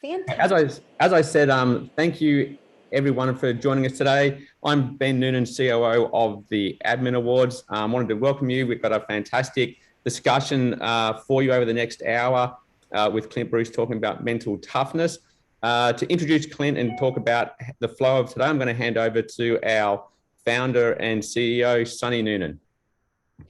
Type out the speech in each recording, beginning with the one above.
Fantastic. As I said, thank you everyone for joining us today. I'm Ben Noonan, COO of the Admin Awards. Wanted to welcome you. We've got a fantastic discussion for you over the next hour with Clint Bruce talking about mental toughness. To introduce Clint and talk about the flow of today, I'm going to hand over to our founder and CEO, Sonny Noonan.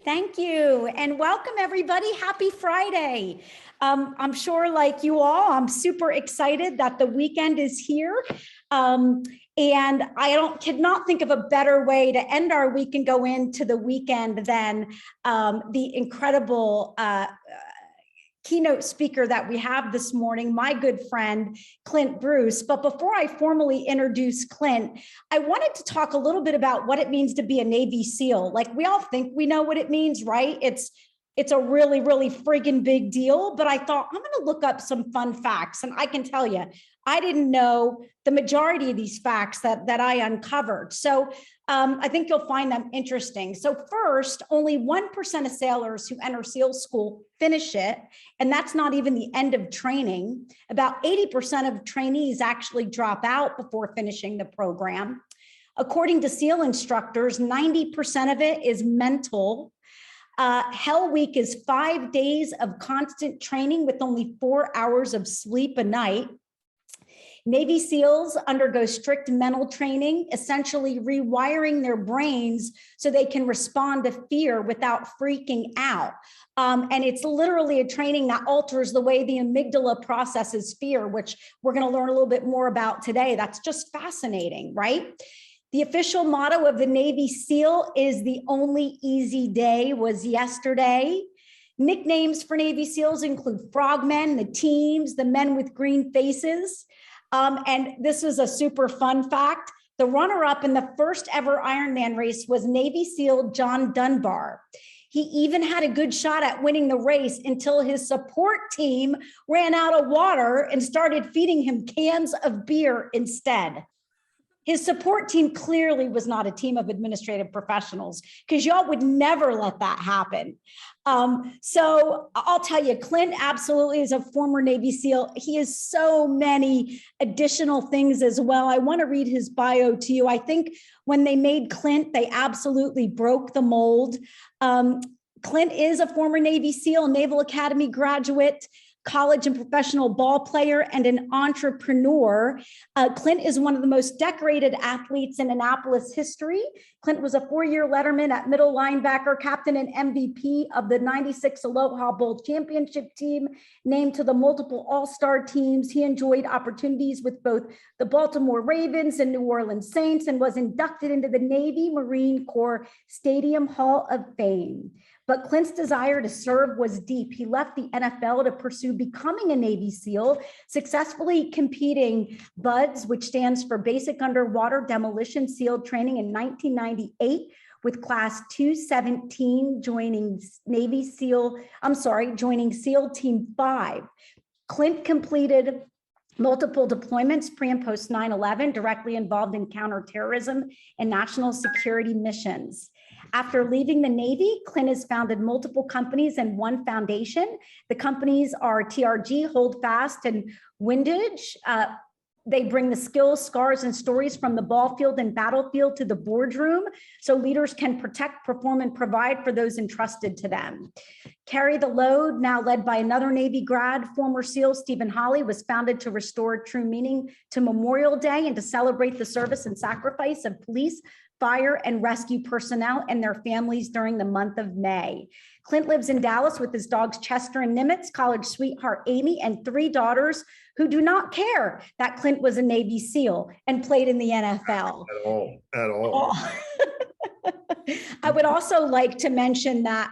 Thank you, and welcome everybody. Happy Friday. I'm sure, like you all, I'm super excited that the weekend is here. And I could not think of a better way to end our week and go into the weekend than the incredible keynote speaker that we have this morning, my good friend, Clint Bruce. But before I formally introduce Clint, I wanted to talk a little bit about what it means to be a Navy SEAL. Like, we all think we know what it means, right? It's a really, really friggin' big deal. But I thought, I'm going to look up some fun facts. And I can tell you, I didn't know the majority of these facts that I uncovered. So I think you'll find them interesting. So first, only 1% of sailors who enter SEAL school finish it. And that's not even the end of training. About 80% of trainees actually drop out before finishing the program. According to SEAL instructors, 90% of it is mental. Hell Week is 5 days of constant training with only 4 hours of sleep a night. Navy SEALs undergo strict mental training, essentially rewiring their brains so they can respond to fear without freaking out. And it's literally a training that alters the way the amygdala processes fear, which we're going to learn a little bit more about today. That's just fascinating, right? The official motto of the Navy SEAL is "the only easy day was yesterday." Nicknames for Navy SEALs include frogmen, the teams, the men with green faces. And this is a super fun fact. The runner-up in the first ever Ironman race was Navy SEAL John Dunbar. He even had a good shot at winning the race until his support team ran out of water and started feeding him cans of beer instead. His support team clearly was not a team of administrative professionals, because y'all would never let that happen. So I'll tell you, Clint absolutely is a former Navy SEAL. He is so many additional things as well. I want to read his bio to you. I think when they made Clint, they absolutely broke the mold. Clint is a former Navy SEAL, Naval Academy graduate, college and professional ball player, and an entrepreneur. Clint is one of the most decorated athletes in Annapolis history. Clint was a 4-year letterman at middle linebacker, captain and MVP of the 96 Aloha Bowl championship team, named to the multiple all-star teams. He enjoyed opportunities with both the Baltimore Ravens and New Orleans Saints, and was inducted into the Navy Marine Corps Stadium Hall of Fame. But Clint's desire to serve was deep. He left the NFL to pursue becoming a Navy SEAL, successfully competing BUDS, which stands for Basic Underwater Demolition SEAL Training, in 1998, with Class 217 joining SEAL Team 5. Clint completed multiple deployments pre and post 9/11, directly involved in counterterrorism and national security missions. After leaving the Navy, Clint has founded multiple companies and one foundation. The companies are TRG, Hold Fast, and Windage. They bring the skills, scars, and stories from the ball field and battlefield to the boardroom, so leaders can protect, perform, and provide for those entrusted to them. Carry the Load, now led by another Navy grad, former SEAL Stephen Hawley, was founded to restore true meaning to Memorial Day and to celebrate the service and sacrifice of police, fire, and rescue personnel and their families during the month of May. Clint lives in Dallas with his dogs Chester and Nimitz, college sweetheart Amy, and 3 daughters who do not care that Clint was a Navy SEAL and played in the NFL. At all. I would also like to mention that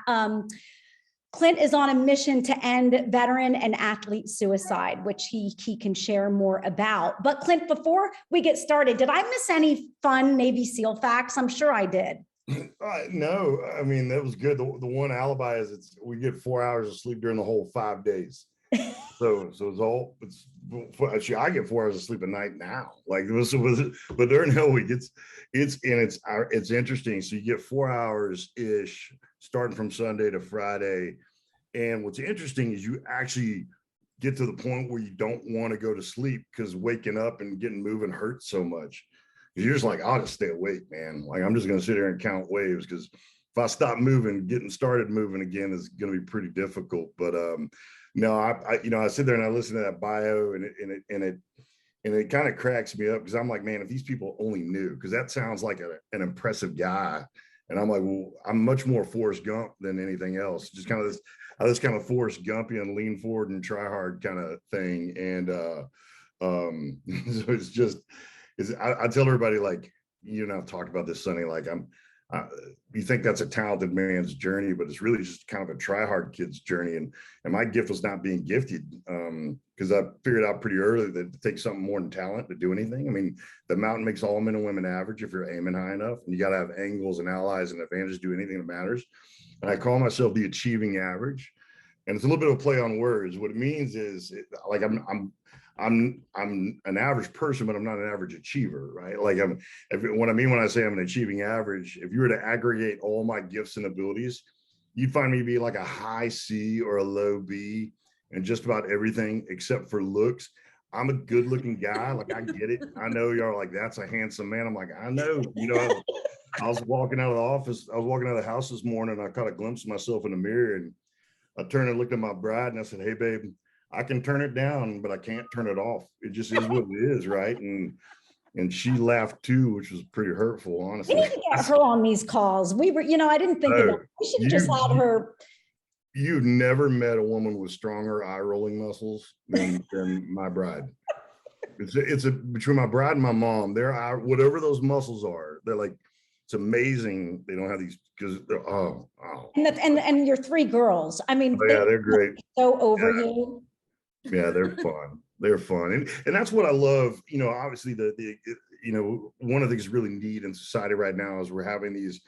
Clint is on a mission to end veteran and athlete suicide, which he can share more about. But Clint, before we get started, did I miss any fun Navy SEAL facts? I'm sure I did. No, I mean, that was good. The one alibi is we get 4 hours of sleep during the whole 5 days. So actually I get 4 hours of sleep a night now. Like but during Hell Week, it's interesting. So you get 4 hours ish starting from Sunday to Friday. And what's interesting is you actually get to the point where you don't want to go to sleep because waking up and getting moving hurts so much. You're just like, I'll just stay awake, man. Like, I'm just going to sit here and count waves, because if I stop moving, getting started moving again is going to be pretty difficult. But no, I sit there and I listen to that bio, and it kind of cracks me up, because I'm like, man, if these people only knew, because that sounds like an impressive guy. And I'm like, well, I'm much more Forrest Gump than anything else. Just kind of this kind of Forrest Gumpian, lean forward and try hard kind of thing. And so it's just, I tell everybody, like, you and I've talked about this, Sonny, like you think that's a talented man's journey, but it's really just kind of a try hard kid's journey. And my gift was not being gifted, because I figured out pretty early that it takes something more than talent to do anything. I mean, the mountain makes all men and women average if you're aiming high enough, and you got to have angles and allies and advantages to do anything that matters. And I call myself the achieving average. And it's a little bit of a play on words. What it means is, like, I'm an average person, but I'm not an average achiever, right? Like, what I mean when I say I'm an achieving average, if you were to aggregate all my gifts and abilities, you'd find me to be like a high C or a low B and just about everything except for looks. I'm a good looking guy. Like, I get it. I know y'all are like, that's a handsome man. I'm like, I know, I was walking out of the office. I was walking out of the house this morning, and I caught a glimpse of myself in the mirror, and I turned and looked at my bride, and I said, hey, babe, I can turn it down, but I can't turn it off. It just is what it is, right? And she laughed too, which was pretty hurtful, honestly. We need to get her on these calls. I didn't think of that. We should have just had her. You've never met a woman with stronger eye rolling muscles than my bride. It's between my bride and my mom, whatever those muscles are, they're like, it's amazing. They don't have these, because And your three girls. I mean, they're great. So over you. Yeah, they're fun. They're fun. And that's what I love. Obviously one of the things really neat in society right now is we're having these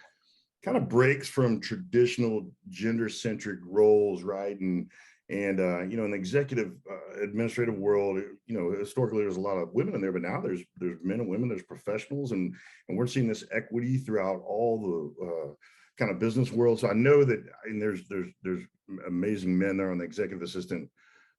kind of breaks from traditional gender-centric roles, right? And in the executive administrative world, historically there's a lot of women in there, but now there's men and women, there's professionals, and we're seeing this equity throughout all the kind of business world. So I know that, and there's amazing men there on the executive assistant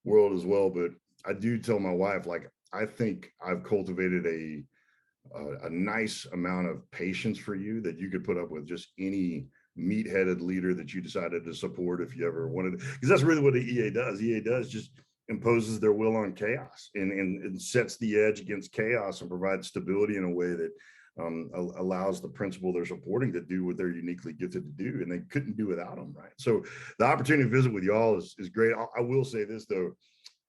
world as well. But I do tell my wife, like, I think I've cultivated a nice amount of patience for you that you could put up with just any meat-headed leader that you decided to support if you ever wanted, because that's really what the EA does. EA does just imposes their will on chaos and sets the edge against chaos and provides stability in a way that allows the principal they're supporting to do what they're uniquely gifted to do, and they couldn't do without them, right? So the opportunity to visit with y'all is great. I will say this though,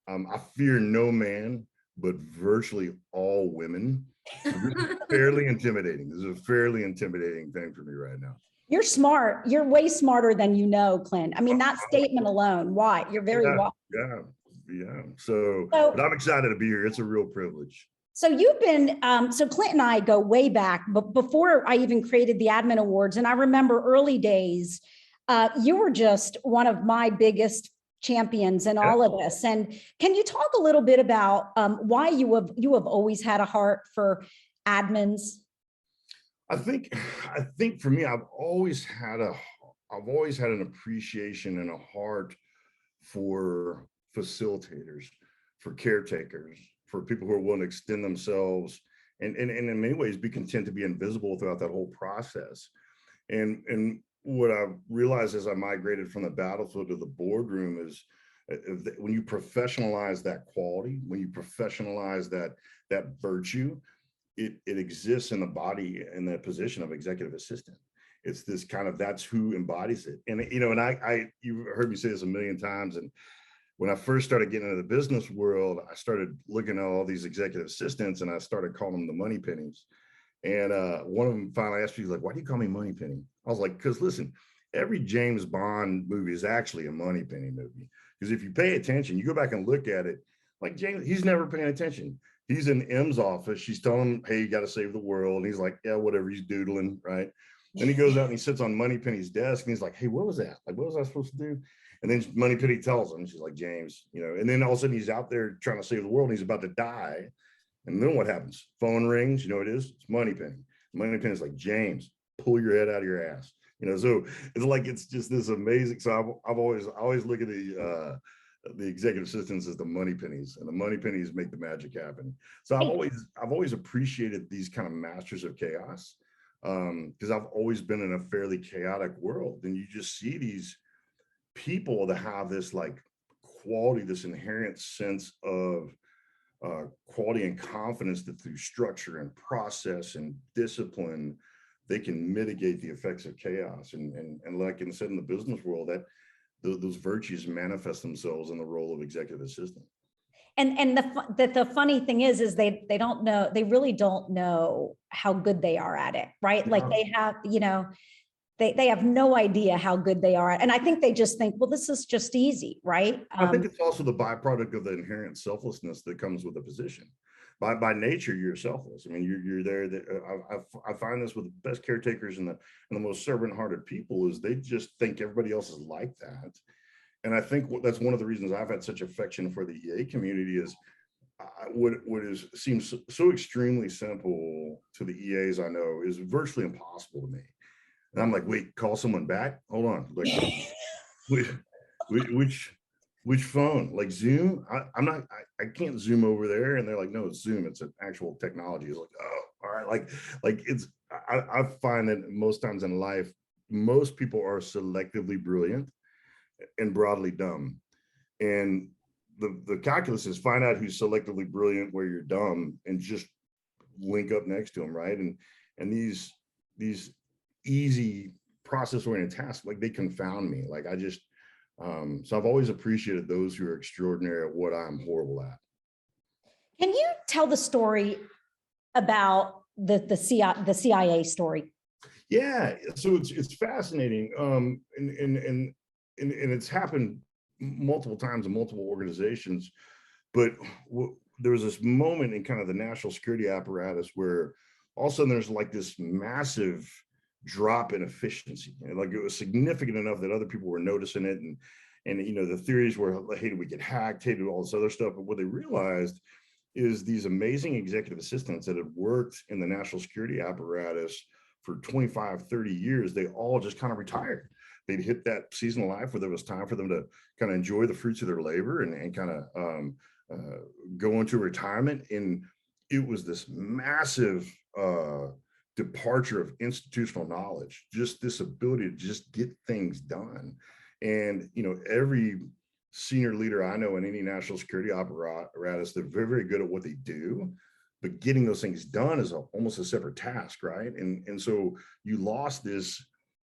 I fear no man, but virtually all women. So this is fairly intimidating. This is a fairly intimidating thing for me right now. You're smart. You're way smarter than you know, Clint. I mean, that statement alone, why? You're very wise. Yeah. So, but I'm excited to be here. It's a real privilege. So you've been, so Clint and I go way back, but before I even created the Admin Awards, and I remember early days, you were just one of my biggest champions in all of this. And can you talk a little bit about why you have always had a heart for admins? I think for me, I've always had an appreciation and a heart for facilitators, for caretakers, for people who are willing to extend themselves and in many ways be content to be invisible throughout that whole process. And what I realized as I migrated from the battlefield to the boardroom is when you professionalize that quality, when you professionalize that virtue, it exists in the body in the position of executive assistant. It's this kind of, that's who embodies it. And you've heard me say this a million times. And when I first started getting into the business world, I started looking at all these executive assistants and I started calling them the money pennies. And one of them finally asked me, like, why do you call me Money Penny? I was like, because listen, every James Bond movie is actually a money penny movie. Because if you pay attention, you go back and look at it, like James, he's never paying attention. He's in M's office. She's telling him, hey, you got to save the world. And he's like, yeah, whatever. He's doodling, right? Then he goes out and he sits on Moneypenny's desk and he's like, hey, what was that? Like, what was I supposed to do? And then Moneypenny tells him, she's like, James, and then all of a sudden he's out there trying to save the world and he's about to die. And then what happens? Phone rings, you know what it is? It's Moneypenny. Moneypenny's like, James, pull your head out of your ass. So it's like, it's just this amazing. So I always look at the executive assistants as the money pennies, and the money pennies make the magic happen. So I've always appreciated these kind of masters of chaos, because I've always been in a fairly chaotic world, and you just see these people that have this like quality, this inherent sense of quality and confidence that through structure and process and discipline, they can mitigate the effects of chaos. And like I said, in the business world, that those virtues manifest themselves in the role of executive assistant. And the funny thing is they don't know, they really don't know how good they are at it, right? No. Like they have, they have no idea how good they are. And I think they just think, well, this is just easy, right? I think it's also the byproduct of the inherent selflessness that comes with the position. By nature, you're selfless. I mean, you're there. I find this with the best caretakers and the most servant-hearted people is they just think everybody else is like that. And I think that's one of the reasons I've had such affection for the EA community is seems so extremely simple to the EAs I know is virtually impossible to me. And I'm like, wait, call someone back? Hold on. Like, which phone? Like Zoom? I can't Zoom over there. And they're like, no, it's Zoom. It's an actual technology. It's like, oh, all right. Like I find that most times in life, most people are selectively brilliant and broadly dumb. And the calculus is find out who's selectively brilliant where you're dumb and just link up next to them, right? And these easy process-oriented tasks, like they confound me. Like I just, so I've always appreciated those who are extraordinary at what I'm horrible at. Can you tell the story about the CIA story? Yeah, so it's fascinating, and it's happened multiple times in multiple organizations, but there was this moment in kind of the national security apparatus where all of a sudden there's like this massive drop in efficiency, and like it was significant enough that other people were noticing it, and the theories were, hey, did we get hacked, hey, did all this other stuff, but what they realized is these amazing executive assistants that had worked in the national security apparatus for 25, 30 years, they all just kind of retired. They'd hit that season of life where there was time for them to kind of enjoy the fruits of their labor and kind of go into retirement. And it was this massive departure of institutional knowledge, just this ability to just get things done. And, every senior leader I know in any national security apparatus, they're very, very good at what they do, but getting those things done is almost a separate task, right? And so you lost this,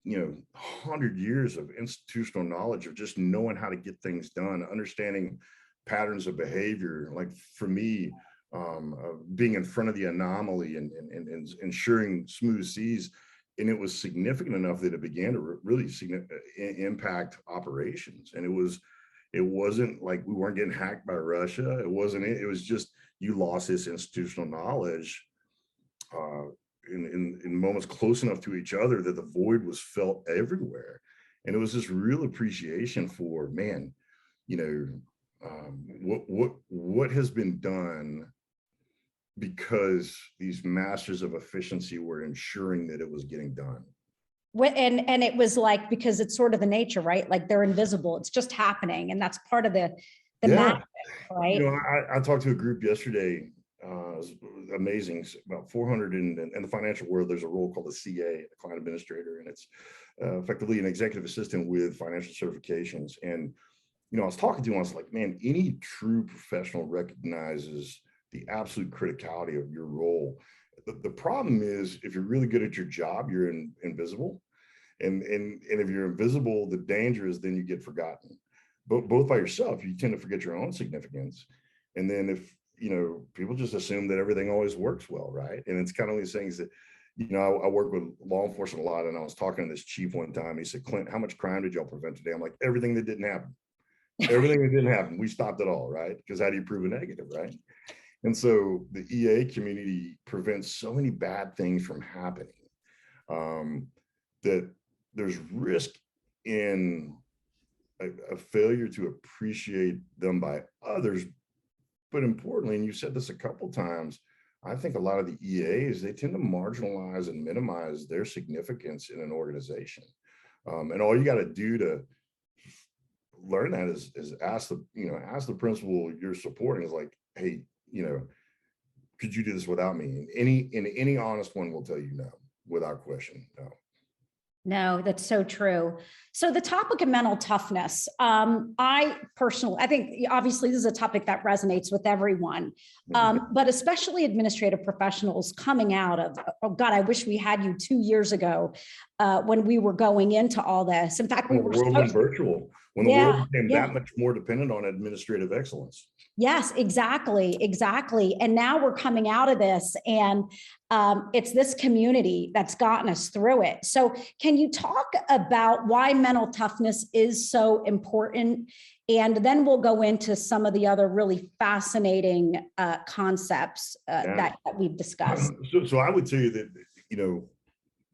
100 years of institutional knowledge of just knowing how to get things done, understanding patterns of behavior. Like for me, being in front of the anomaly and ensuring smooth seas, and it was significant enough that it began to really impact operations. And it wasn't like we weren't getting hacked by Russia. It was just you lost this institutional knowledge in moments close enough to each other that the void was felt everywhere. And it was this real appreciation for, man, what has been done because these masters of efficiency were ensuring that it was getting done. And it was like, because it's sort of the nature, right? Like they're invisible. It's just happening. And that's part of the magic, right? I talked to a group yesterday, it was amazing, about 400 in the financial world. There's a role called a CA, a client administrator, and it's effectively an executive assistant with financial certifications. And, I was talking to him, I was like, man, any true professional recognizes the absolute criticality of your role. The problem is, if you're really good at your job, you're invisible. And if you're invisible, the danger is then you get forgotten. Both by yourself, you tend to forget your own significance. And then if, people just assume that everything always works well, right? And it's kind of these things that, I work with law enforcement a lot, and I was talking to this chief one time. He said, Clint, how much crime did y'all prevent today? I'm like, everything that didn't happen. Everything that didn't happen, we stopped it all, right? Because how do you prove a negative, right? And so the EA community prevents so many bad things from happening, that there's risk in a failure to appreciate them by others. But importantly, and you said this a couple times, I think a lot of the EAs, they tend to marginalize and minimize their significance in an organization. And all you got to do to learn that is ask the principal you're supporting is like, hey, could you do this without me? And any honest one will tell you no, without question, no. No, that's so true. So the topic of mental toughness, I think obviously this is a topic that resonates with everyone, but especially administrative professionals coming out of, oh God, I wish we had you 2 years ago when we were going into all this. In fact, we were world went virtual, when the world became that much more dependent on administrative excellence. Yes, exactly. And now we're coming out of this, and it's this community that's gotten us through it. So can you talk about why mental toughness is so important? And then we'll go into some of the other really fascinating concepts that we've discussed. So I would tell you that,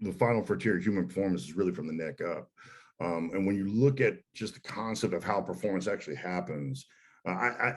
the final frontier of human performance is really from the neck up. And when you look at just the concept of how performance actually happens, I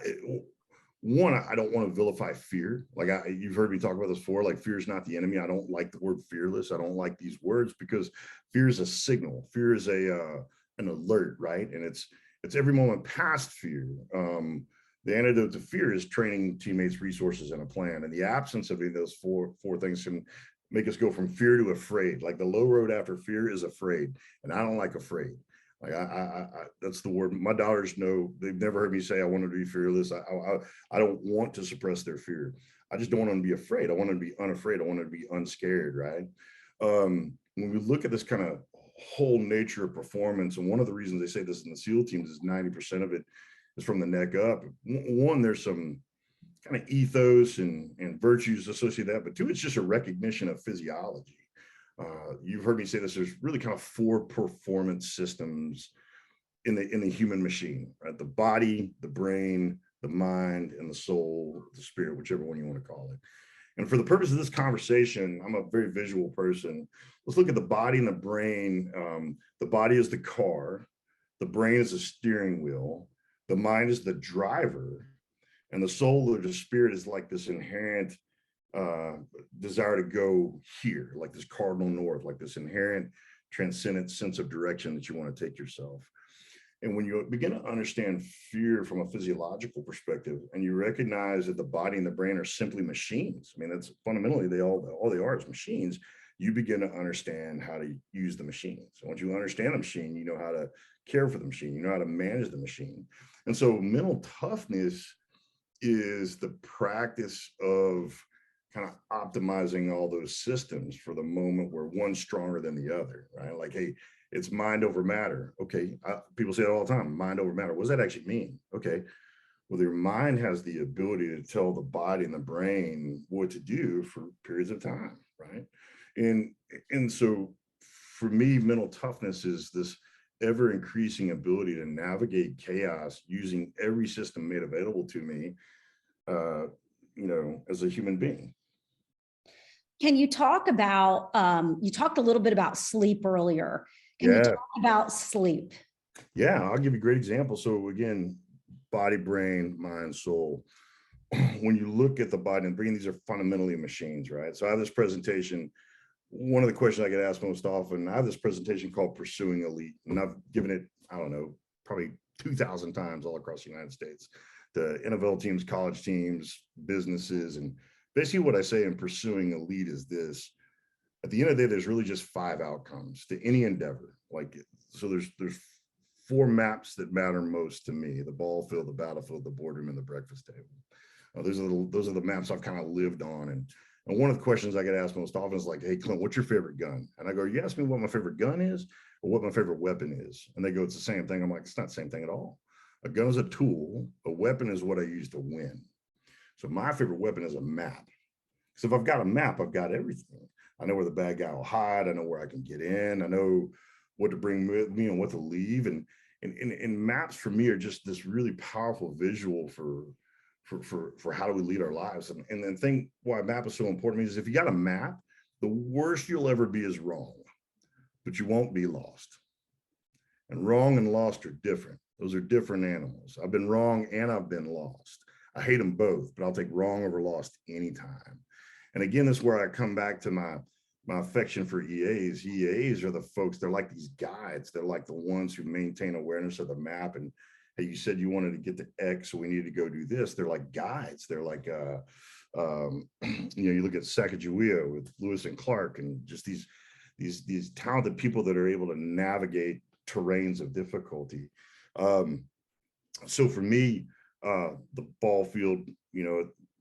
don't want to vilify fear. Like you've heard me talk about this before, like fear is not the enemy. I don't like the word fearless. I don't like these words because fear is a signal. Fear is an alert, right? And it's every moment past fear. The antidote to fear is training teammates, resources, and a plan. And the absence of those four things can make us go from fear to afraid. Like the low road after fear is afraid. And I don't like afraid. Like that's the word. My daughters know, they've never heard me say I wanted to be fearless. I don't want to suppress their fear. I just don't want them to be afraid. I want them to be unafraid. I want them to be unscared, right? When we look at this kind of whole nature of performance, and one of the reasons they say this in the SEAL teams is 90% of it is from the neck up. One, there's some kind of ethos and virtues associated with that, but two, it's just a recognition of physiology. You've heard me say this, there's really kind of 4 performance systems in the human machine, right? The body, the brain, the mind, and the soul, the spirit, whichever one you want to call it. And for the purpose of this conversation, I'm a very visual person. Let's look at the body and the brain. The body is the car, the brain is the steering wheel, the mind is the driver, and the soul or the spirit is like this inherent desire to go here, like this cardinal north, like this inherent transcendent sense of direction that you want to take yourself. And when you begin to understand fear from a physiological perspective, and you recognize that the body and the brain are simply machines, I mean, that's fundamentally all they are is machines, you begin to understand how to use the machine. So once you understand the machine, you know how to care for the machine, you know how to manage the machine. And so mental toughness is the practice of kind of optimizing all those systems for the moment where one's stronger than the other, right? Like, hey, it's mind over matter. Okay, people say it all the time, mind over matter. What does that actually mean? Okay, well, your mind has the ability to tell the body and the brain what to do for periods of time, right? And so for me, mental toughness is this ever increasing ability to navigate chaos using every system made available to me, as a human being. Can you talk about, you talked a little bit about sleep earlier. Can you talk about sleep? Yeah, I'll give you a great example. So again, body, brain, mind, soul. When you look at the body and brain, these are fundamentally machines, right? So I have this presentation. One of the questions I get asked most often, I have this presentation called Pursuing Elite, and I've given it, I don't know, probably 2,000 times all across the United States to NFL teams, college teams, businesses. And basically what I say in Pursuing Elite is this: at the end of the day, there's really just 5 outcomes to any endeavor. Like, so there's 4 maps that matter most to me: the ball field, the battlefield, the boardroom, and the breakfast table. Those are the maps I've kind of lived on. And one of the questions I get asked most often is like, hey, Clint, what's your favorite gun? And I go, you ask me what my favorite gun is or what my favorite weapon is? And they go, it's the same thing. I'm like, it's not the same thing at all. A gun is a tool. A weapon is what I use to win. So my favorite weapon is a map. So if I've got a map, I've got everything. I know where the bad guy will hide. I know where I can get in. I know what to bring with me and what to leave. And maps for me are just this really powerful visual for how do we lead our lives. And the thing why a map is so important to me is if you got a map, the worst you'll ever be is wrong, but you won't be lost. And wrong and lost are different. Those are different animals. I've been wrong and I've been lost. I hate them both, but I'll take wrong over lost anytime. And again, this is where I come back to my my affection for EAs are the folks, they're like these guides. They're like the ones who maintain awareness of the map. And hey, you said you wanted to get to X, so we need to go do this. They're like guides. They're like, you look at Sacagawea with Lewis and Clark, and just these talented people that are able to navigate terrains of difficulty. So for me, the ball field,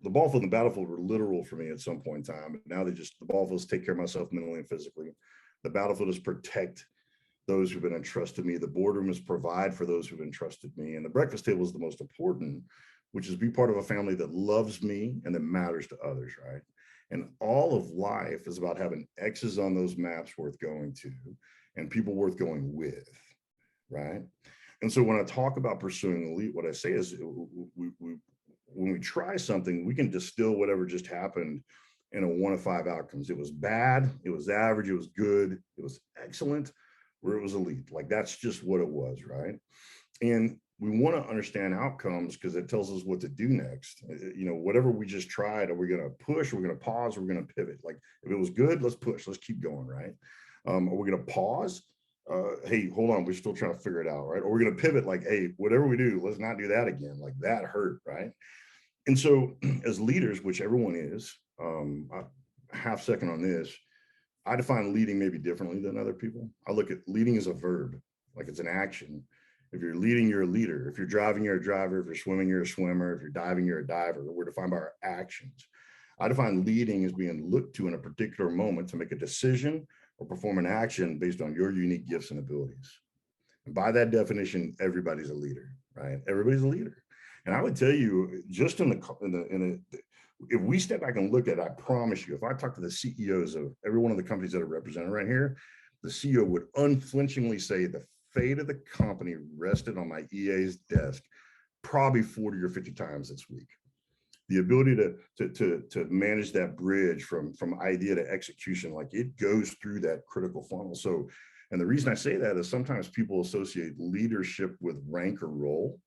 the ball field and the battlefield were literal for me at some point in time. But now the ball fields take care of myself mentally and physically. The battlefield is protect those who've been entrusted me. The boardroom is provide for those who've entrusted me. And the breakfast table is the most important, which is be part of a family that loves me and that matters to others, right? And all of life is about having X's on those maps worth going to and people worth going with, right? And so when I talk about pursuing elite, what I say is when we try something, we can distill whatever just happened in a 1 of 5 outcomes. It was bad, it was average, it was good, it was excellent, or it was elite. Like that's just what it was, right? And we want to understand outcomes because it tells us what to do next. Whatever we just tried, are we going to push, are we going to pause, or are we going to pivot? Like if it was good, let's push, let's keep going, right? Are we going to pause? Hey, hold on, we're still trying to figure it out, right? Or we're going to pivot, like, hey, whatever we do, let's not do that again. Like that hurt, right? And so as leaders, which everyone is, a half second on this, I define leading maybe differently than other people. I look at leading as a verb, like it's an action. If you're leading, you're a leader. If you're driving, you're a driver. If you're swimming, you're a swimmer. If you're diving, you're a diver. We're defined by our actions. I define leading as being looked to in a particular moment to make a decision or perform an action based on your unique gifts and abilities. And by that definition, everybody's a leader, right? Everybody's a leader. And I would tell you, just if we step back and look at it, I promise you, if I talk to the CEOs of every one of the companies that are represented right here, the CEO would unflinchingly say the fate of the company rested on my EA's desk probably 40 or 50 times this week. The ability to manage that bridge from idea to execution, like it goes through that critical funnel. So, and the reason I say that is sometimes people associate leadership with rank or role,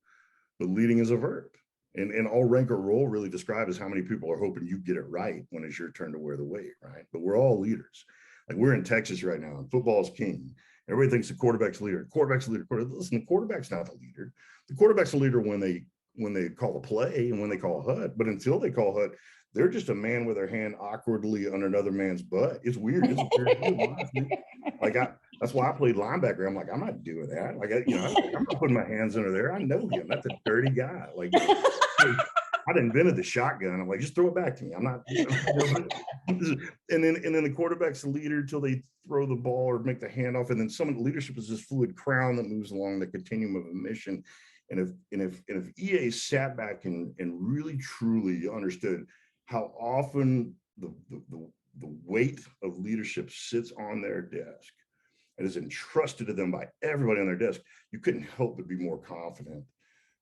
but leading is a verb. And all rank or role really described is how many people are hoping you get it right when it's your turn to wear the weight, right? But we're all leaders. Like we're in Texas right now, and football is king. Everybody thinks the quarterback's the leader. Quarterback's the leader. Listen, the quarterback's not the leader. The quarterback's the leader when they call a play and when they call a hut. But until they call hut, they're just a man with their hand awkwardly under another man's butt. It's weird. It's a weird deal, honestly. Like that's why I played linebacker. I'm like, I'm not doing that. Like I'm not putting my hands under there. I know him. That's a dirty guy. Like I'd invented the shotgun. I'm like, just throw it back to me. I'm not. And then the quarterback's the leader until they throw the ball or make the handoff. And then some of the leadership is this fluid crown that moves along the continuum of a mission. And if EA sat back and really truly understood how often the weight of leadership sits on their desk and is entrusted to them by everybody on their desk, you couldn't help but be more confident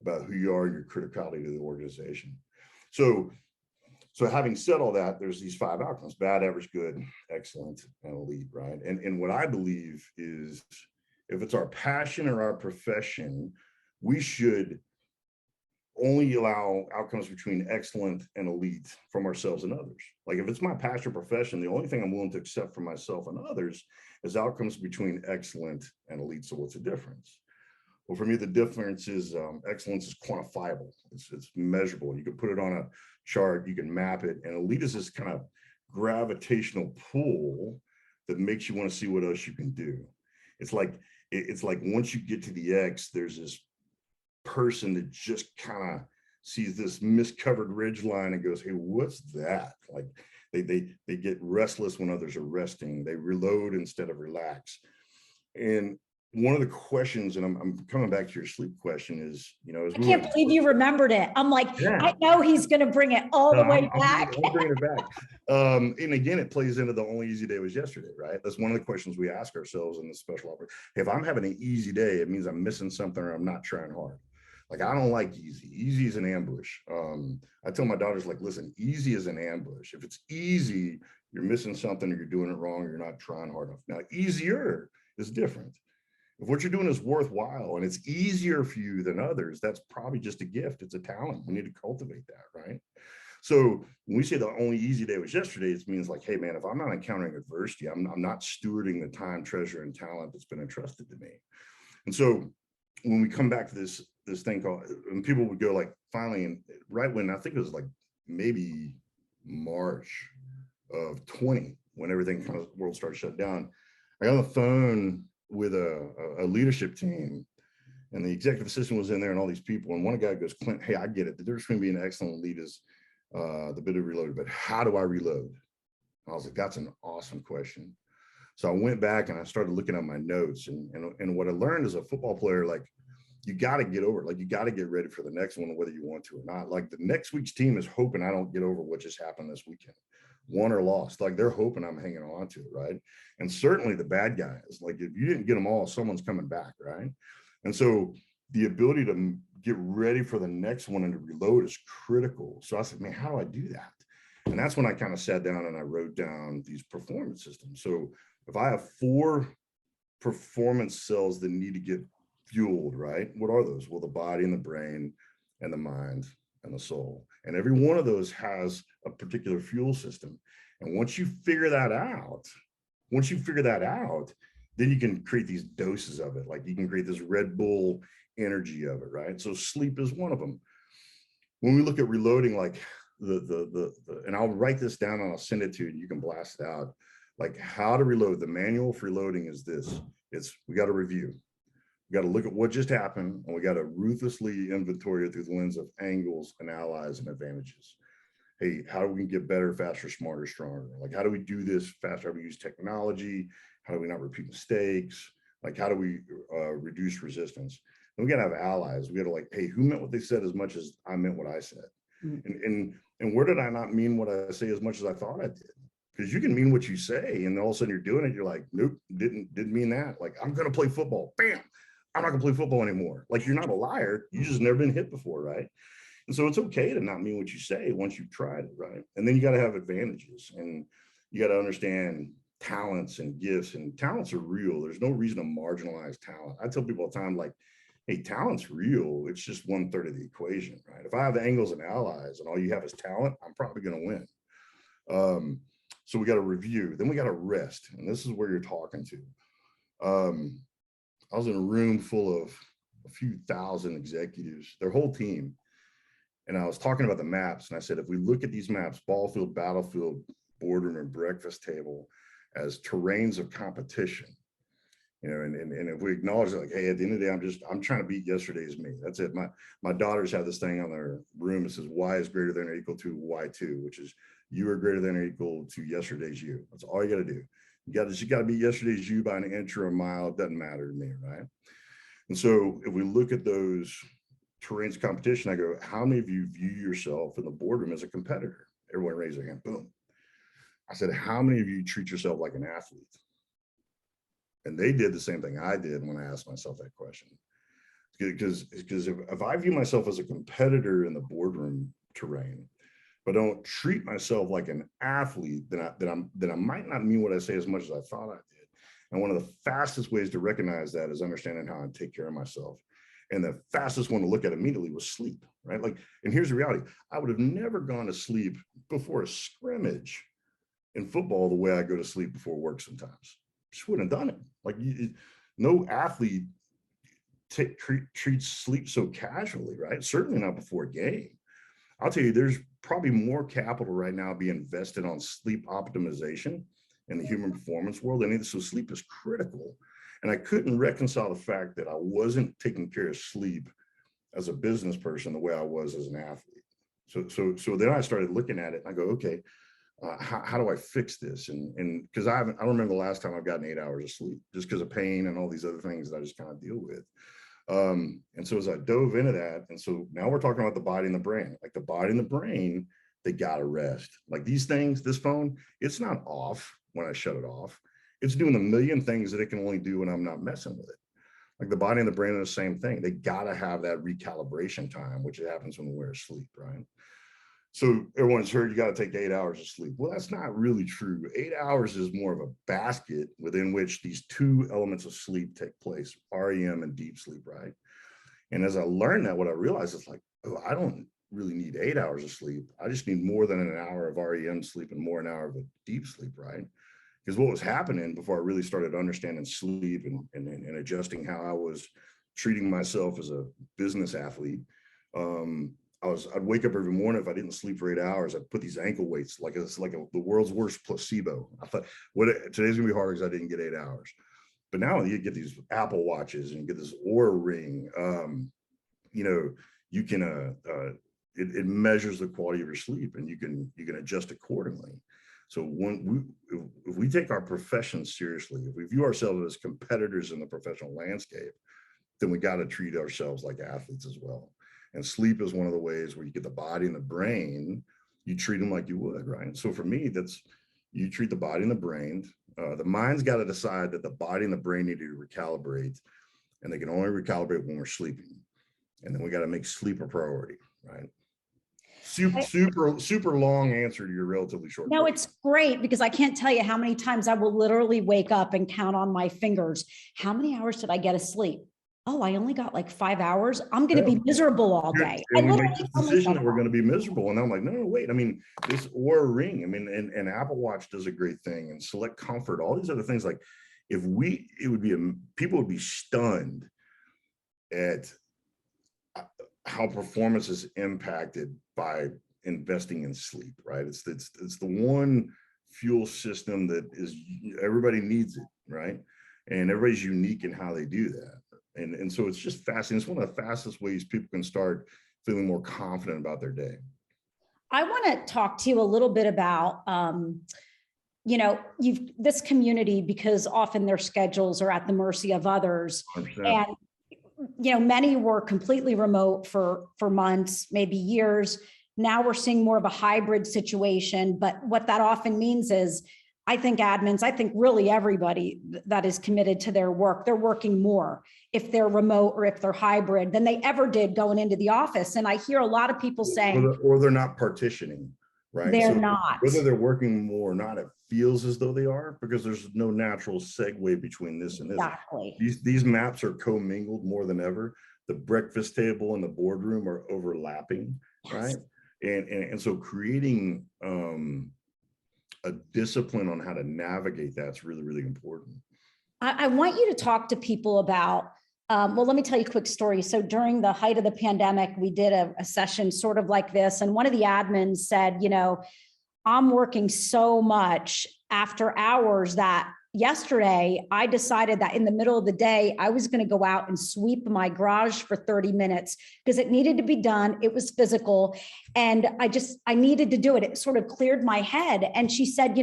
about who you are and your criticality to the organization. So having said all that, there's these 5 outcomes: bad, average, good, excellent, and elite, right? And what I believe is if it's our passion or our profession, we should only allow outcomes between excellent and elite from ourselves and others. Like if it's my passion or profession, the only thing I'm willing to accept from myself and others is outcomes between excellent and elite. So what's the difference? Well, for me, the difference is excellence is quantifiable. It's measurable. You can put it on a chart, you can map it. And elite is this kind of gravitational pull that makes you want to see what else you can do. It's like once you get to the X, there's this person that just kind of sees this miscovered ridge line and goes, hey, what's that? Like they get restless when others are resting. They reload instead of relax. And one of the questions, and I'm coming back to your sleep question, is, as I can't believe you remembered it. I'm like, yeah. I know he's going to bring it all the way back. I'm bringing it back. And again, it plays into the only easy day was yesterday, right? That's one of the questions we ask ourselves in the special operation. Hey, if I'm having an easy day, it means I'm missing something or I'm not trying hard. Like, I don't like easy. Easy is an ambush. I tell my daughters, like, listen, easy is an ambush. If it's easy, you're missing something or you're doing it wrong or you're not trying hard enough. Now, easier is different. If what you're doing is worthwhile and it's easier for you than others, that's probably just a gift. It's a talent. We need to cultivate that, right? So when we say the only easy day was yesterday, it means like, hey man, if I'm not encountering adversity, I'm not stewarding the time, treasure, and talent that's been entrusted to me. And so when we come back to this thing called, and people would go like, finally, and right when I think it was like maybe March of 20, when everything kind of world started shut down, I got on the phone with a leadership team, and the executive assistant was in there and all these people. And one guy goes, Clint, hey, I get it. The difference between being an excellent lead is the bit of reload, but how do I reload? I was like, that's an awesome question. So I went back and I started looking at my notes, and what I learned as a football player, like, you got to get over it. Like, you got to get ready for the next one, whether you want to or not. Like, the next week's team is hoping I don't get over what just happened this weekend, won or lost. Like, they're hoping I'm hanging on to it, right? And certainly the bad guys, like, if you didn't get them all, someone's coming back, right? And so the ability to get ready for the next one and to reload is critical. So I said, man, how do I do that? And that's when I kind of sat down and I wrote down these performance systems. So if I have 4 performance cells that need to get fueled, right? What are those? Well, the body and the brain and the mind and the soul. And every one of those has a particular fuel system. And once you figure that out, then you can create these doses of it. Like, you can create this Red Bull energy of it, right? So sleep is one of them. When we look at reloading, like and I'll write this down and I'll send it to you and you can blast it out. Like, how to reload. The manual for reloading is this. We got to review. We got to look at what just happened, and we got to ruthlessly inventory it through the lens of angles and allies and advantages. Hey, how do we get better, faster, smarter, stronger? Like, how do we do this faster? How do we use technology? How do we not repeat mistakes? Like, how do we reduce resistance? And we got to have allies. We got to, like, hey, who meant what they said as much as I meant what I said? Mm-hmm. And where did I not mean what I say as much as I thought I did? Because you can mean what you say, and all of a sudden you're doing it. You're like, nope, didn't mean that. Like, I'm going to play football. Bam. I'm not going to play football anymore. Like, you're not a liar. You just never been hit before, right? And so it's okay to not mean what you say once you've tried it, right? And then you got to have advantages, and you got to understand talents and gifts, and talents are real. There's no reason to marginalize talent. I tell people all the time, like, hey, talent's real. It's just 1/3 of the equation, right? If I have angles and allies and all you have is talent, I'm probably going to win. So we got to review, then we got to rest. And this is where you're talking to. I was in a room full of a few thousand executives, their whole team. And I was talking about the maps. And I said, if we look at these maps, ball field, battlefield, boardroom, and breakfast table, as terrains of competition, and if we acknowledge it, like, hey, at the end of the day, I'm trying to beat yesterday's me. That's it. My daughters have this thing on their room that says y is greater than or equal to y2, which is you are greater than or equal to yesterday's you. That's all you got to do. You got to beat yesterday's you by an inch or a mile. It doesn't matter to me, right? And so if we look at those terrains of competition, I go, how many of you view yourself in the boardroom as a competitor? Everyone raise their hand. Boom. I said, how many of you treat yourself like an athlete? And they did the same thing I did when I asked myself that question. Because if I view myself as a competitor in the boardroom terrain, but don't treat myself like an athlete, then I might not mean what I say as much as I thought I did. And one of the fastest ways to recognize that is understanding how I take care of myself. And the fastest one to look at immediately was sleep, right? Like, and here's the reality. I would have never gone to sleep before a scrimmage in football the way I go to sleep before work sometimes. Just wouldn't have done it. Like, no athlete treats sleep so casually, right? Certainly not before a game. I'll tell you, there's probably more capital right now being invested on sleep optimization in the human performance world. And so sleep is critical. And I couldn't reconcile the fact that I wasn't taking care of sleep as a business person the way I was as an athlete. So then I started looking at it and I go, okay, how do I fix this? And because I don't remember the last time I've gotten 8 hours of sleep, just because of pain and all these other things that I just kind of deal with. And so as I dove into that, and so now we're talking about the body and the brain. Like, the body and the brain, they gotta rest. Like, these things, this phone, it's not off when I shut it off. It's doing a million things that it can only do when I'm not messing with it. Like, the body and the brain are the same thing. They gotta have that recalibration time, which happens when we're asleep, right? So everyone's heard you got to take 8 hours of sleep. Well, that's not really true. 8 hours is more of a basket within which these 2 elements of sleep take place, REM and deep sleep, right? And as I learned that, what I realized is like, oh, I don't really need 8 hours of sleep. I just need more than an hour of REM sleep and more an hour of a deep sleep, right? Because what was happening before I really started understanding sleep and adjusting how I was treating myself as a business athlete, I'd wake up every morning. If I didn't sleep for 8 hours, I'd put these ankle weights, like it's like the world's worst placebo. I thought, today's gonna be hard because I didn't get 8 hours. But now you get these Apple watches and you get this Oura ring. You know, you can it measures the quality of your sleep, and you can adjust accordingly. So if we take our profession seriously, if we view ourselves as competitors in the professional landscape, then we got to treat ourselves like athletes as well. And sleep is one of the ways where you get the body and the brain, you treat them like you would, right? So for me, that's, you treat the body and the brain. The mind's got to decide that the body and the brain need to recalibrate, and they can only recalibrate when we're sleeping. And then we got to make sleep a priority, right? Super long answer to your relatively short. No, it's great, because I can't tell you how many times I will literally wake up and count on my fingers. How many hours did I get of sleep? Oh, I only got like 5 hours. I'm going to be miserable all day. And we make this decision that we're going to be miserable. And I'm like, no, wait. I mean, this Oura ring, I mean, and Apple Watch does a great thing, and Select Comfort, all these other things. Like, people would be stunned at how performance is impacted by investing in sleep, right? It's the one fuel system that is, everybody needs it, right? And everybody's unique in how they do that. And so it's just fascinating. It's one of the fastest ways people can start feeling more confident about their day. I want to talk to you a little bit about, this community, because often their schedules are at the mercy of others. 100%. And, many were completely remote for months, maybe years. Now we're seeing more of a hybrid situation. But what that often means is, I think admins, I think really everybody that is committed to their work, they're working more if they're remote or if they're hybrid than they ever did going into the office. And I hear a lot of people saying, or they're not partitioning, right? They're not. Whether they're working more or not, it feels as though they are, because there's no natural segue between this and this. Exactly. These maps are commingled more than ever. The breakfast table and the boardroom are overlapping, yes. Right? And so creating a discipline on how to navigate that's really, really important. I want you to talk to people about, well, let me tell you a quick story. So during the height of the pandemic, we did a session sort of like this. And one of the admins said, I'm working so much after hours that yesterday I decided that in the middle of the day, I was going to go out and sweep my garage for 30 minutes because it needed to be done. It was physical. And I needed to do it. It sort of cleared my head. And she said,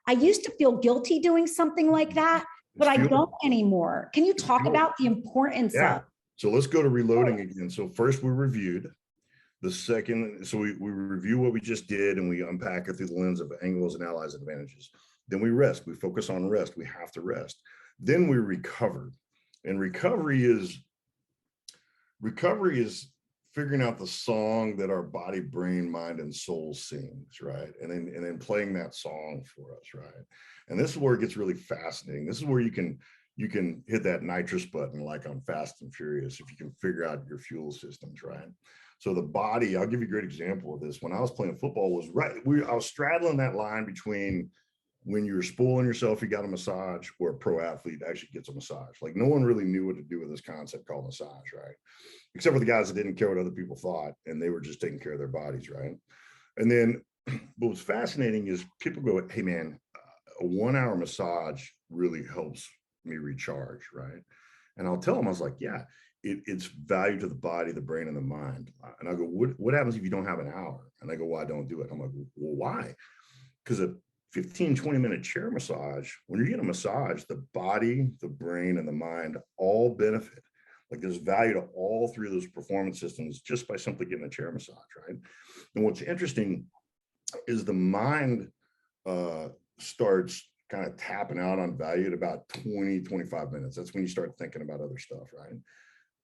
I used to feel guilty doing something like that, but I don't anymore. Can you talk about the importance of? So let's go to reloading again. So first we reviewed. The second, so we review what we just did, and we unpack it through the lens of angles and allies and advantages. Then we rest. We focus on rest. We have to rest. Then we recover. And recovery is figuring out the song that our body, brain, mind, and soul sings, right? And then playing that song for us, right? And this is where it gets really fascinating. This is where you can hit that nitrous button like on Fast and Furious if you can figure out your fuel systems, right? So the body, I'll give you a great example of this. When I was playing football, I was straddling that line between when you're spoiling yourself, you got a massage, or a pro athlete actually gets a massage. Like, no one really knew what to do with this concept called massage, right? Except for the guys that didn't care what other people thought, and they were just taking care of their bodies, right? And then what was fascinating is people go, hey man, a 1 hour massage really helps me recharge, right? And I'll tell them, I was like, yeah, it's value to the body, the brain, and the mind. And I go, what happens if you don't have an hour? And I go, well, I don't do it. I'm like, well, why? Because a 15-20 minute chair massage, when you're getting a massage, the body, the brain, and the mind all benefit. Like, there's value to all three of those performance systems just by simply getting a chair massage, right? And what's interesting is the mind starts kind of tapping out on value at about 20-25 minutes. That's when you start thinking about other stuff, right?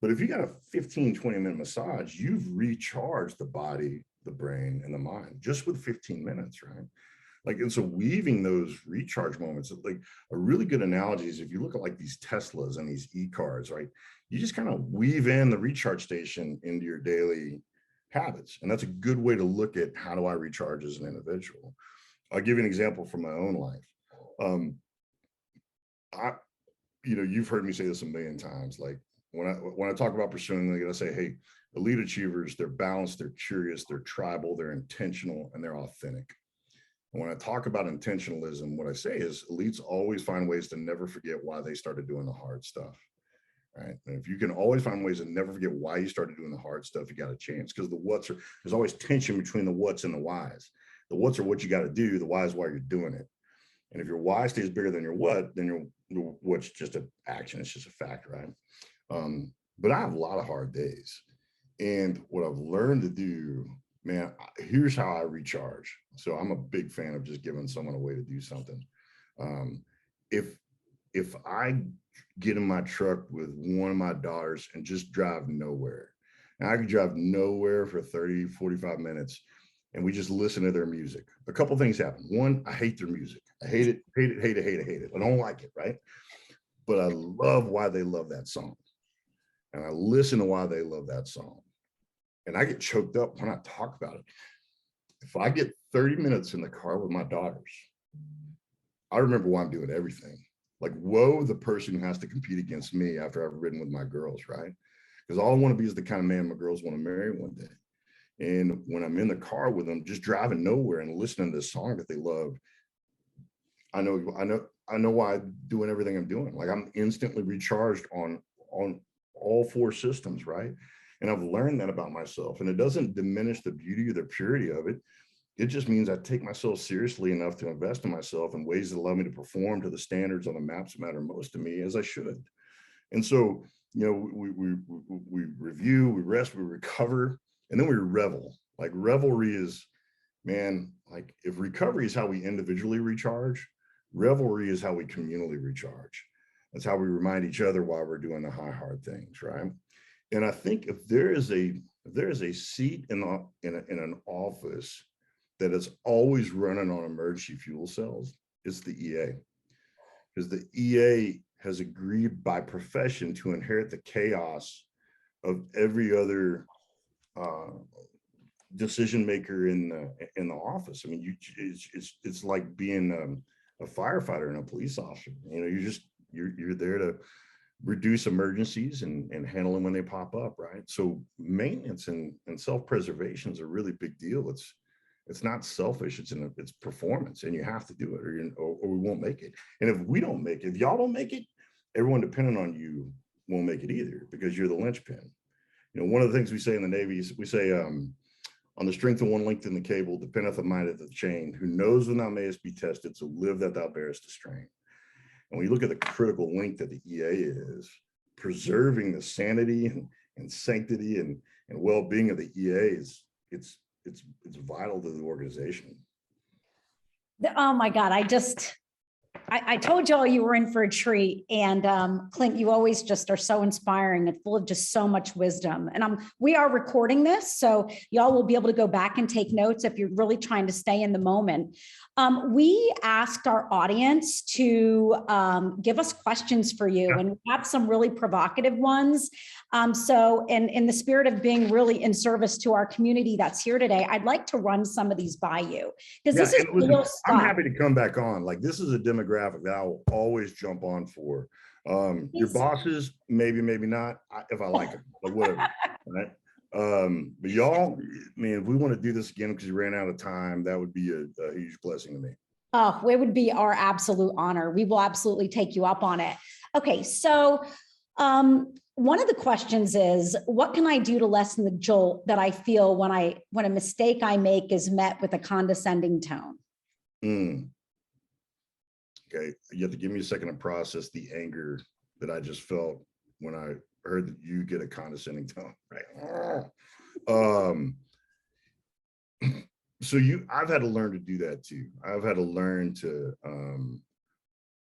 But if you got a 15-20 minute massage, you've recharged the body, the brain, and the mind just with 15 minutes, right? Like, and so weaving those recharge moments, like a really good analogy is if you look at like these Teslas and these e-cars, right? You just kind of weave in the recharge station into your daily habits. And that's a good way to look at how do I recharge as an individual. I'll give you an example from my own life. You've heard me say this a million times. Like when I talk about pursuing, I say, hey, elite achievers, they're balanced, they're curious, they're tribal, they're intentional, and they're authentic. And when I talk about intentionalism, what I say is elites always find ways to never forget why they started doing the hard stuff. Right. And if you can always find ways to never forget why you started doing the hard stuff, you got a chance, because there's always tension between the what's and the whys. The what's are what you got to do, the why is why you're doing it. And if your why stays bigger than your what, then your what's just an action, it's just a fact, right? But I have a lot of hard days. And what I've learned to do, man, here's how I recharge. So I'm a big fan of just giving someone a way to do something. If I get in my truck with one of my daughters and just drive nowhere, and I could drive nowhere for 30, 45 minutes, and we just listen to their music. A couple things happen. One, I hate their music. I hate it. I don't like it, right? But I love why they love that song. And I listen to why they love that song. And I get choked up when I talk about it. If I get 30 minutes in the car with my daughters, I remember why I'm doing everything. Like, whoa, the person who has to compete against me after I've ridden with my girls, right? Because all I want to be is the kind of man my girls want to marry one day. And when I'm in the car with them, just driving nowhere and listening to this song that they love, I know why I'm doing everything I'm doing. Like, I'm instantly recharged on all four systems, right? And I've learned that about myself. And it doesn't diminish the beauty or the purity of it. It just means I take myself seriously enough to invest in myself in ways that allow me to perform to the standards on the maps that matter most to me, as I should. And so, we review, we rest, we recover, and then we revel. Like, revelry is, man, like, if recovery is how we individually recharge, revelry is how we communally recharge. That's how we remind each other why we're doing the hard things, right? And I think if there is a seat in an office that is always running on emergency fuel cells, it's the EA. Because the EA has agreed by profession to inherit the chaos of every other decision maker in the office. I mean, it's like being a firefighter and a police officer. You're there to reduce emergencies and handle them when they pop up, right? So maintenance and self-preservation is a really big deal. It's not selfish, it's performance, and you have to do it or we won't make it. And if we don't make it, if y'all don't make it, everyone dependent on you won't make it either, because you're the linchpin. One of the things we say in the Navy is we say, on the strength of one link in the cable dependeth the might of the chain, who knows when thou mayest be tested, so live that thou bearest to strain. And when you look at the critical link that the EA is, preserving the sanity and sanctity and well-being of the EA it's vital to the organization. Oh my God, I told y'all you were in for a treat. And Clint, you always just are so inspiring and full of just so much wisdom. And we are recording this, so y'all will be able to go back and take notes if you're really trying to stay in the moment. We asked our audience to give us questions for you, and we have some really provocative ones. So in the spirit of being really in service to our community that's here today, I'd like to run some of these by you, because this is real stuff. I'm happy to come back on. Like, this is a demographic that I will always jump on for. Your bosses, maybe not, if I like them, like whatever, right? But y'all, I mean, if we want to do this again because you ran out of time, that would be a huge blessing to me. Oh, it would be our absolute honor. We will absolutely take you up on it. Okay, so one of the questions is, what can I do to lessen the jolt that I feel when a mistake I make is met with a condescending tone? Okay, you have to give me a second to process the anger that I just felt when I heard that you get a condescending tone, right? So I've had to learn to do that too. I've had to learn to,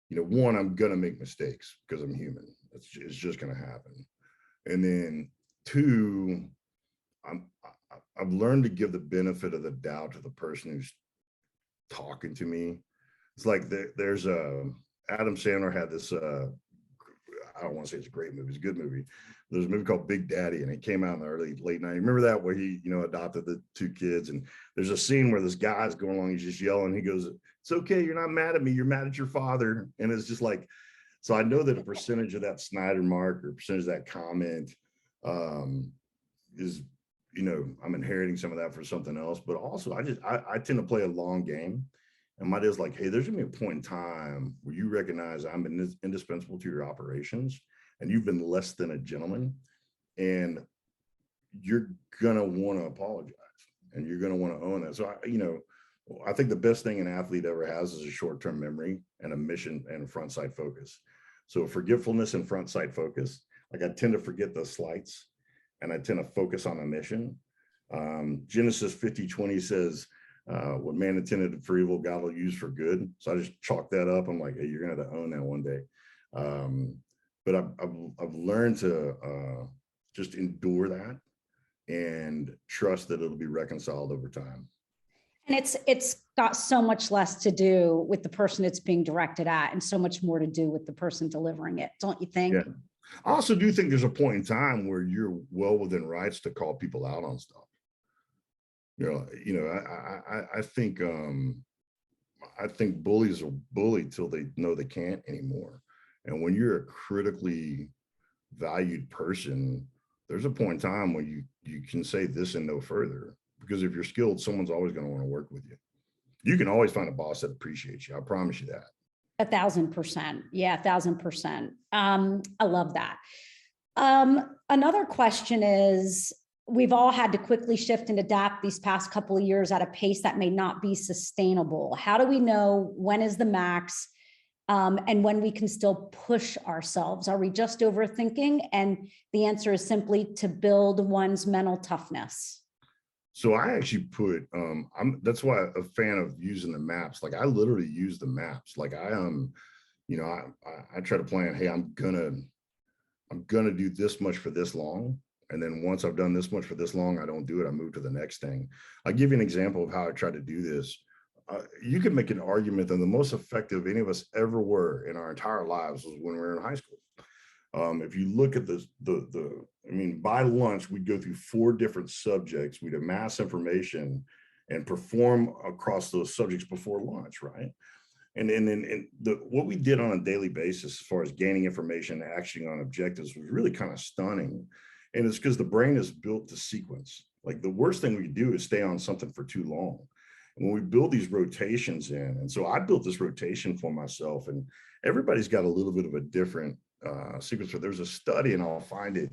one, I'm gonna make mistakes because I'm human. It's just gonna happen. And then two, I've learned to give the benefit of the doubt to the person who's talking to me. It's like there's Adam Sandler had this, I don't want to say it's a great movie, it's a good movie. There's a movie called Big Daddy, and it came out in the late 90s. Remember that, where he, adopted the 2 kids, and there's a scene where this guy's going along, he's just yelling, he goes, "It's okay, you're not mad at me, you're mad at your father." And it's just like, so I know that a percentage of that Snyder mark, or percentage of that comment, is, I'm inheriting some of that for something else. But also I tend to play a long game. And my deal is like, hey, there's gonna be a point in time where you recognize I'm indispensable to your operations, and you've been less than a gentleman, and you're gonna want to apologize, and you're gonna want to own that. So I think the best thing an athlete ever has is a short-term memory and a mission and front sight focus. So forgetfulness and front sight focus. Like, I tend to forget the slights, and I tend to focus on a mission. Genesis 50:20 says, what man intended for evil, God will use for good. So I just chalk that up. I'm like, hey, you're gonna have to own that one day. But I've learned to just endure that and trust that it'll be reconciled over time. And it's got so much less to do with the person it's being directed at, and so much more to do with the person delivering it, don't you think? Yeah. I also do think there's a point in time where you're well within rights to call people out on stuff. I think bullies will bully till they know they can't anymore. And when you're a critically valued person, there's a point in time when you can say this and no further, because if you're skilled, someone's always going to want to work with you. You can always find a boss that appreciates you. I promise you that. 1,000%. Yeah, 1,000%. I love that. Another question is, we've all had to quickly shift and adapt these past couple of years at a pace that may not be sustainable. How do we know when is the max, and when we can still push ourselves? Are we just overthinking? And the answer is simply to build one's mental toughness. So I actually put, that's why I'm a fan of using the maps. Like, I literally use the maps. Like, I try to plan, hey, I'm gonna do this much for this long. And then once I've done this much for this long, I don't do it. I move to the next thing. I'll give you an example of how I try to do this. You could make an argument that the most effective any of us ever were in our entire lives was when we were in high school. If you look at by lunch, we'd go through 4 different subjects. We'd amass information and perform across those subjects before lunch, right? And what we did on a daily basis as far as gaining information and acting on objectives was really kind of stunning. And it's because the brain is built to sequence. Like, the worst thing we can do is stay on something for too long. And when we build these rotations in, and so I built this rotation for myself, and everybody's got a little bit of a different sequence. There's a study, and I'll find it,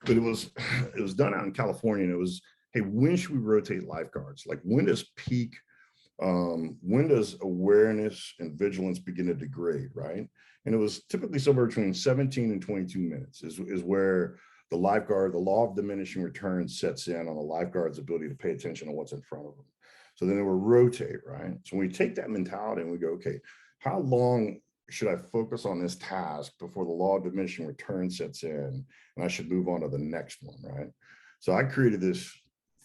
but it was done out in California, and it was, hey, when should we rotate lifeguards? Like, when does peak, when does awareness and vigilance begin to degrade, right? And it was typically somewhere between 17 and 22 minutes is where the lifeguard, the law of diminishing returns sets in on the lifeguard's ability to pay attention to what's in front of them. So then they will rotate, right? So when we take that mentality and we go, okay, how long should I focus on this task before the law of diminishing returns sets in, and I should move on to the next one, right? So I created this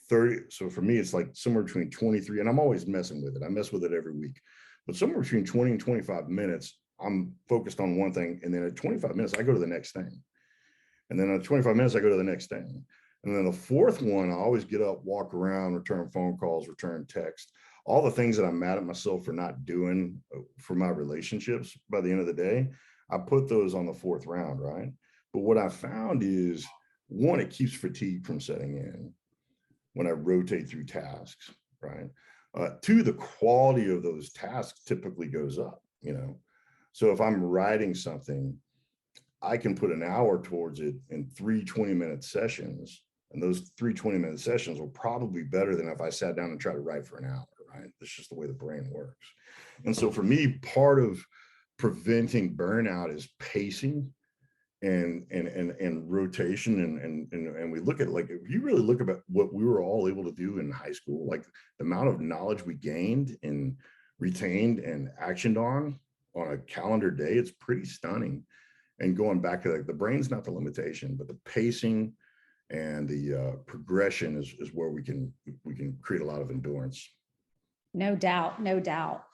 30. So for me, it's like somewhere between 23, and I'm always messing with it. I mess with it every week, but somewhere between 20 and 25 minutes, I'm focused on one thing. And then at 25 minutes, I go to the next thing. And then at 25 minutes, I go to the next thing. And then the 4th one, I always get up, walk around, return phone calls, return text, all the things that I'm mad at myself for not doing for my relationships. By the end of the day, I put those on the 4th round, right? But what I found is, one, it keeps fatigue from setting in when I rotate through tasks, right? 2, the quality of those tasks typically goes up, So if I'm writing something, I can put an hour towards it in 3 20-minute sessions. And those 3 20-minute sessions will probably be better than if I sat down and tried to write for an hour, right? That's just the way the brain works. And so for me, part of preventing burnout is pacing and rotation. And we look at, like, if you really look at what we were all able to do in high school, like the amount of knowledge we gained and retained and actioned on a calendar day, it's pretty stunning. And going back to, like, the brain's not the limitation, but the pacing and the progression is where we can create a lot of endurance. No doubt, no doubt.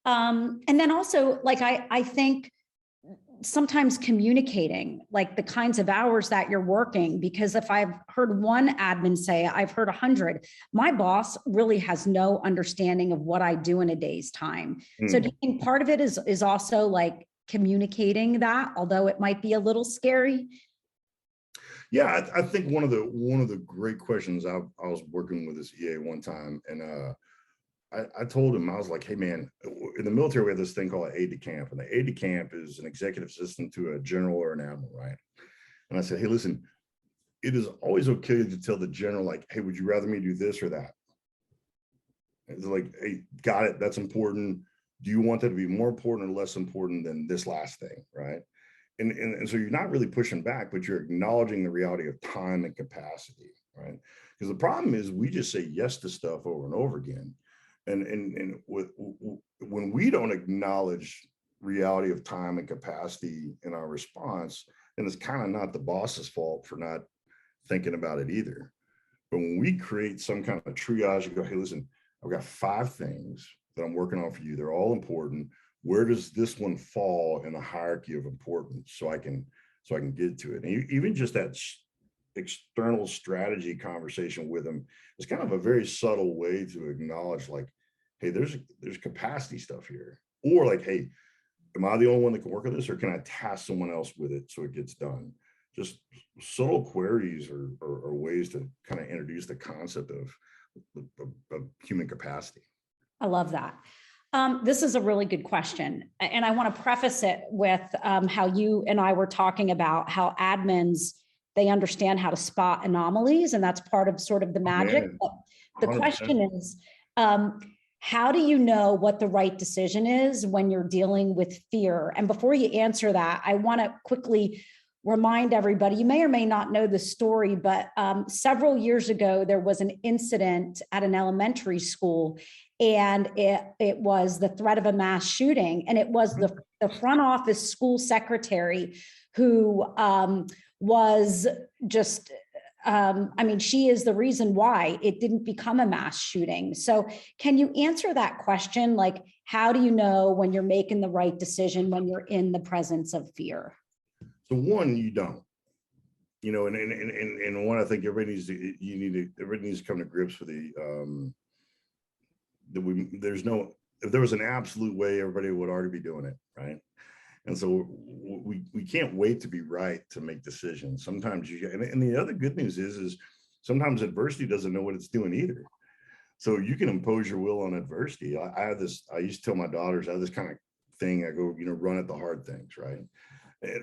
And then also, like, I think sometimes communicating like the kinds of hours that you're working, because if I've heard one admin say, I've heard 100, my boss really has no understanding of what I do in a day's time. So do you think part of it is also like communicating that, although it might be a little scary? Yeah, I think one of the great questions, I was working with this EA one time, and I told him, I was like, hey man, in the military we have this thing called an aide de camp, and the aide de camp is an executive assistant to a general or an admiral, right? And I said, hey, listen, it is always okay to tell the general, like, hey, would you rather me do this or that? And it's like, hey, got it, that's important. Do you want that to be more important or less important than this last thing, right? And so you're not really pushing back, but you're acknowledging the reality of time and capacity, right? Because the problem is we just say yes to stuff over and over again. And when we don't acknowledge reality of time and capacity in our response, then it's kind of not the boss's fault for not thinking about it either. But when we create some kind of triage, you go, hey, listen, I've got 5 things that I'm working on for you. They're all important. Where does this one fall in the hierarchy of importance so I can get to it? And even just that external strategy conversation with them is kind of a very subtle way to acknowledge, like, hey, there's capacity stuff here, or like, hey, am I the only one that can work on this, or can I task someone else with it so it gets done? Just subtle queries or ways to kind of introduce the concept of human capacity. I love that. This is a really good question. And I want to preface it with how you and I were talking about how admins, they understand how to spot anomalies, and that's part of sort of the magic. But the 100%. question is, how do you know what the right decision is when you're dealing with fear? And before you answer that, I want to quickly remind everybody, you may or may not know the story, but several years ago, there was an incident at an elementary school, and it was the threat of a mass shooting. And it was the front office school secretary who was just, I mean, she is the reason why it didn't become a mass shooting. So can you answer that question? Like, how do you know when you're making the right decision when you're in the presence of fear? So one, you don't, and one, I think everybody needs to come to grips with if there was an absolute way, everybody would already be doing it, right? And so we can't wait to be right to make decisions. Sometimes and the other good news is sometimes adversity doesn't know what it's doing either. So you can impose your will on adversity. I used to tell my daughters, I have this kind of thing. I go, run at the hard things, right?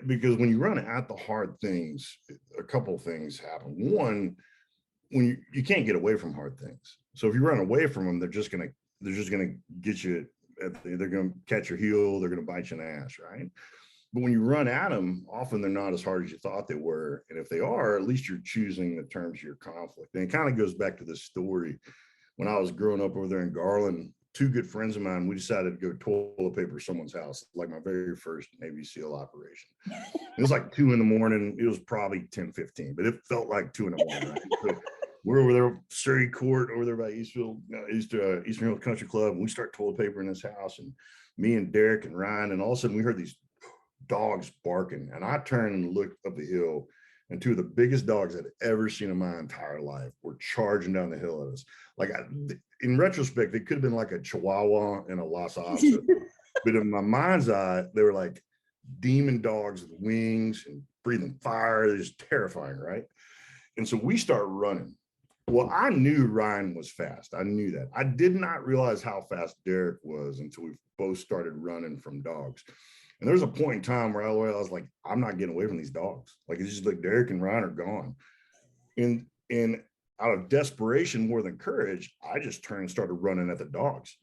Because when you run at the hard things, a couple of things happen. One, when you can't get away from hard things. So if you run away from them, they're just gonna get you. They're gonna catch your heel. They're gonna bite you in the ass, right? But when you run at them, often they're not as hard as you thought they were. And if they are, at least you're choosing the terms of your conflict. And it kind of goes back to this story. When I was growing up over there in Garland, 2 good friends of mine, we decided to go toilet paper someone's house, like my very first Navy SEAL operation. It was like 2 a.m. It was probably 10:15, but it felt like 2 a.m. Right? So we're over there, Surrey Court, over there by Eastern Hill Country Club, and we start toilet paper in this house, and me and Derek and Ryan, and all of a sudden we heard these dogs barking, and I turned and looked up the hill, and 2 of the biggest dogs I'd ever seen in my entire life were charging down the hill at us. Like, in retrospect, it could have been like a Chihuahua and a Lhasa Apso, but in my mind's eye, they were like demon dogs with wings and breathing fire. They're just terrifying, right? And so we start running. Well, I knew Ryan was fast. I knew that. I did not realize how fast Derek was until we both started running from dogs. And there was a point in time where I was like, I'm not getting away from these dogs. Like, it's just like Derek and Ryan are gone. And out of desperation more than courage, I just turned and started running at the dogs.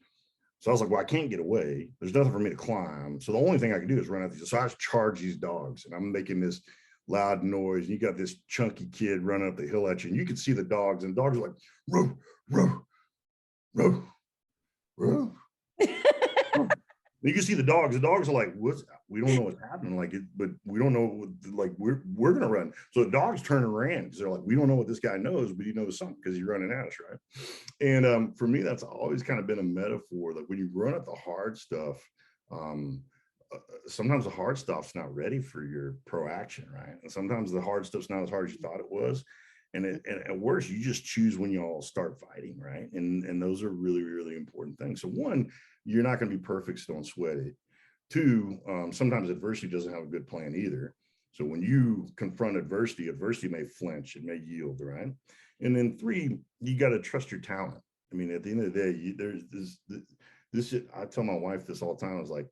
So I was like, well, I can't get away. There's nothing for me to climb. So the only thing I can do is run at these. So I just charge these dogs, and I'm making this loud noise. And you got this chunky kid running up the hill at you, and you can see the dogs, and dogs are like, row, row, row, row. You can see the dogs. The dogs are like, we don't know what's happening, like it, but we don't know, like we're gonna run. So the dogs turn and ran because they're like, we don't know what this guy knows, but he knows something because he's running at us, right? And for me, that's always kind of been a metaphor that when you run at the hard stuff, sometimes the hard stuff's not ready for your pro action, right? And sometimes the hard stuff's not as hard as you thought it was. And at worst, you just choose when you all start fighting, right? And those are really, really important things. So one, you're not going to be perfect, so don't sweat it. Two, sometimes adversity doesn't have a good plan either. So when you confront adversity, adversity may flinch, it may yield, right? And then three, you got to trust your talent. I mean, at the end of the day, there's this. I tell my wife this all the time. I was like,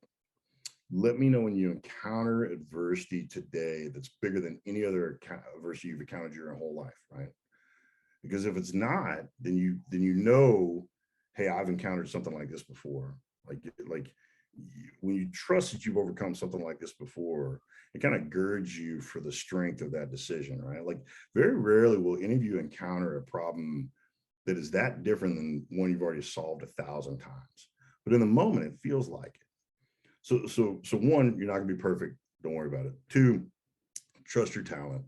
let me know when you encounter adversity today that's bigger than any other adversity you've encountered your whole life, right? Because if it's not, then you know, hey, I've encountered something like this before. Like when you trust that you've overcome something like this before, it kind of girds you for the strength of that decision, right? Like very rarely will any of you encounter a problem that is that different than one you've already solved 1,000 times. But in the moment, it feels like it. So one, you're not gonna be perfect. Don't worry about it. Two, trust your talent.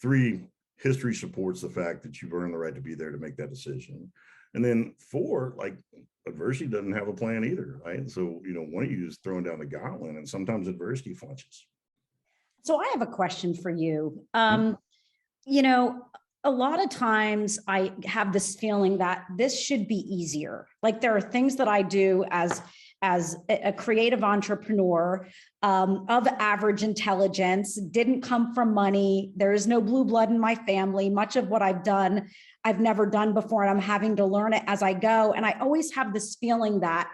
Three, history supports the fact that you've earned the right to be there to make that decision. And then four, like adversity doesn't have a plan either, right? So, one of you is throwing down the gauntlet, and sometimes adversity flinches. So I have a question for you. A lot of times I have this feeling that this should be easier. Like there are things that I do as a creative entrepreneur of average intelligence, didn't come from money. There is no blue blood in my family. Much of what I've done, I've never done before, and I'm having to learn it as I go. And I always have this feeling that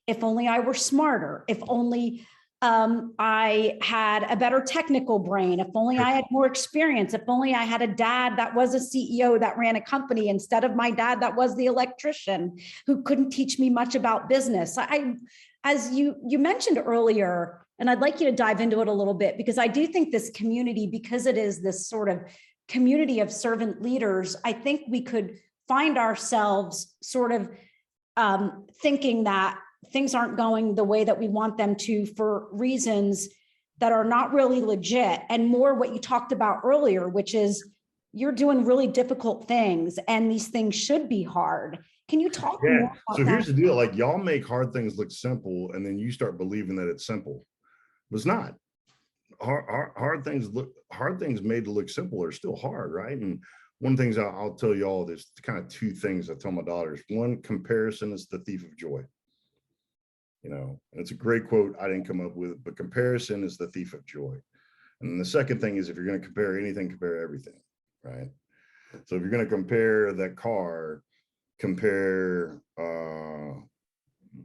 if only I were smarter, if only I had a better technical brain, if only I had more experience, if only I had a dad that was a CEO that ran a company instead of my dad that was the electrician who couldn't teach me much about business. As you mentioned earlier, and I'd like you to dive into it a little bit, because I do think this community, because it is this sort of community of servant leaders, I think we could find ourselves sort of thinking that things aren't going the way that we want them to for reasons that are not really legit, and more what you talked about earlier, which is you're doing really difficult things and these things should be hard. Can you talk more about so here's that? the deal, like y'all make hard things look simple and then you start believing that it's simple. It's not. Hard things made to look simple are still hard, right? And one of the things I'll tell you all, there's kind of two things I tell my daughters. One, comparison is the thief of joy. And it's a great quote I didn't come up with, but comparison is the thief of joy. And the second thing is, if you're going to compare anything, compare everything, right? So if you're going to compare that car, compare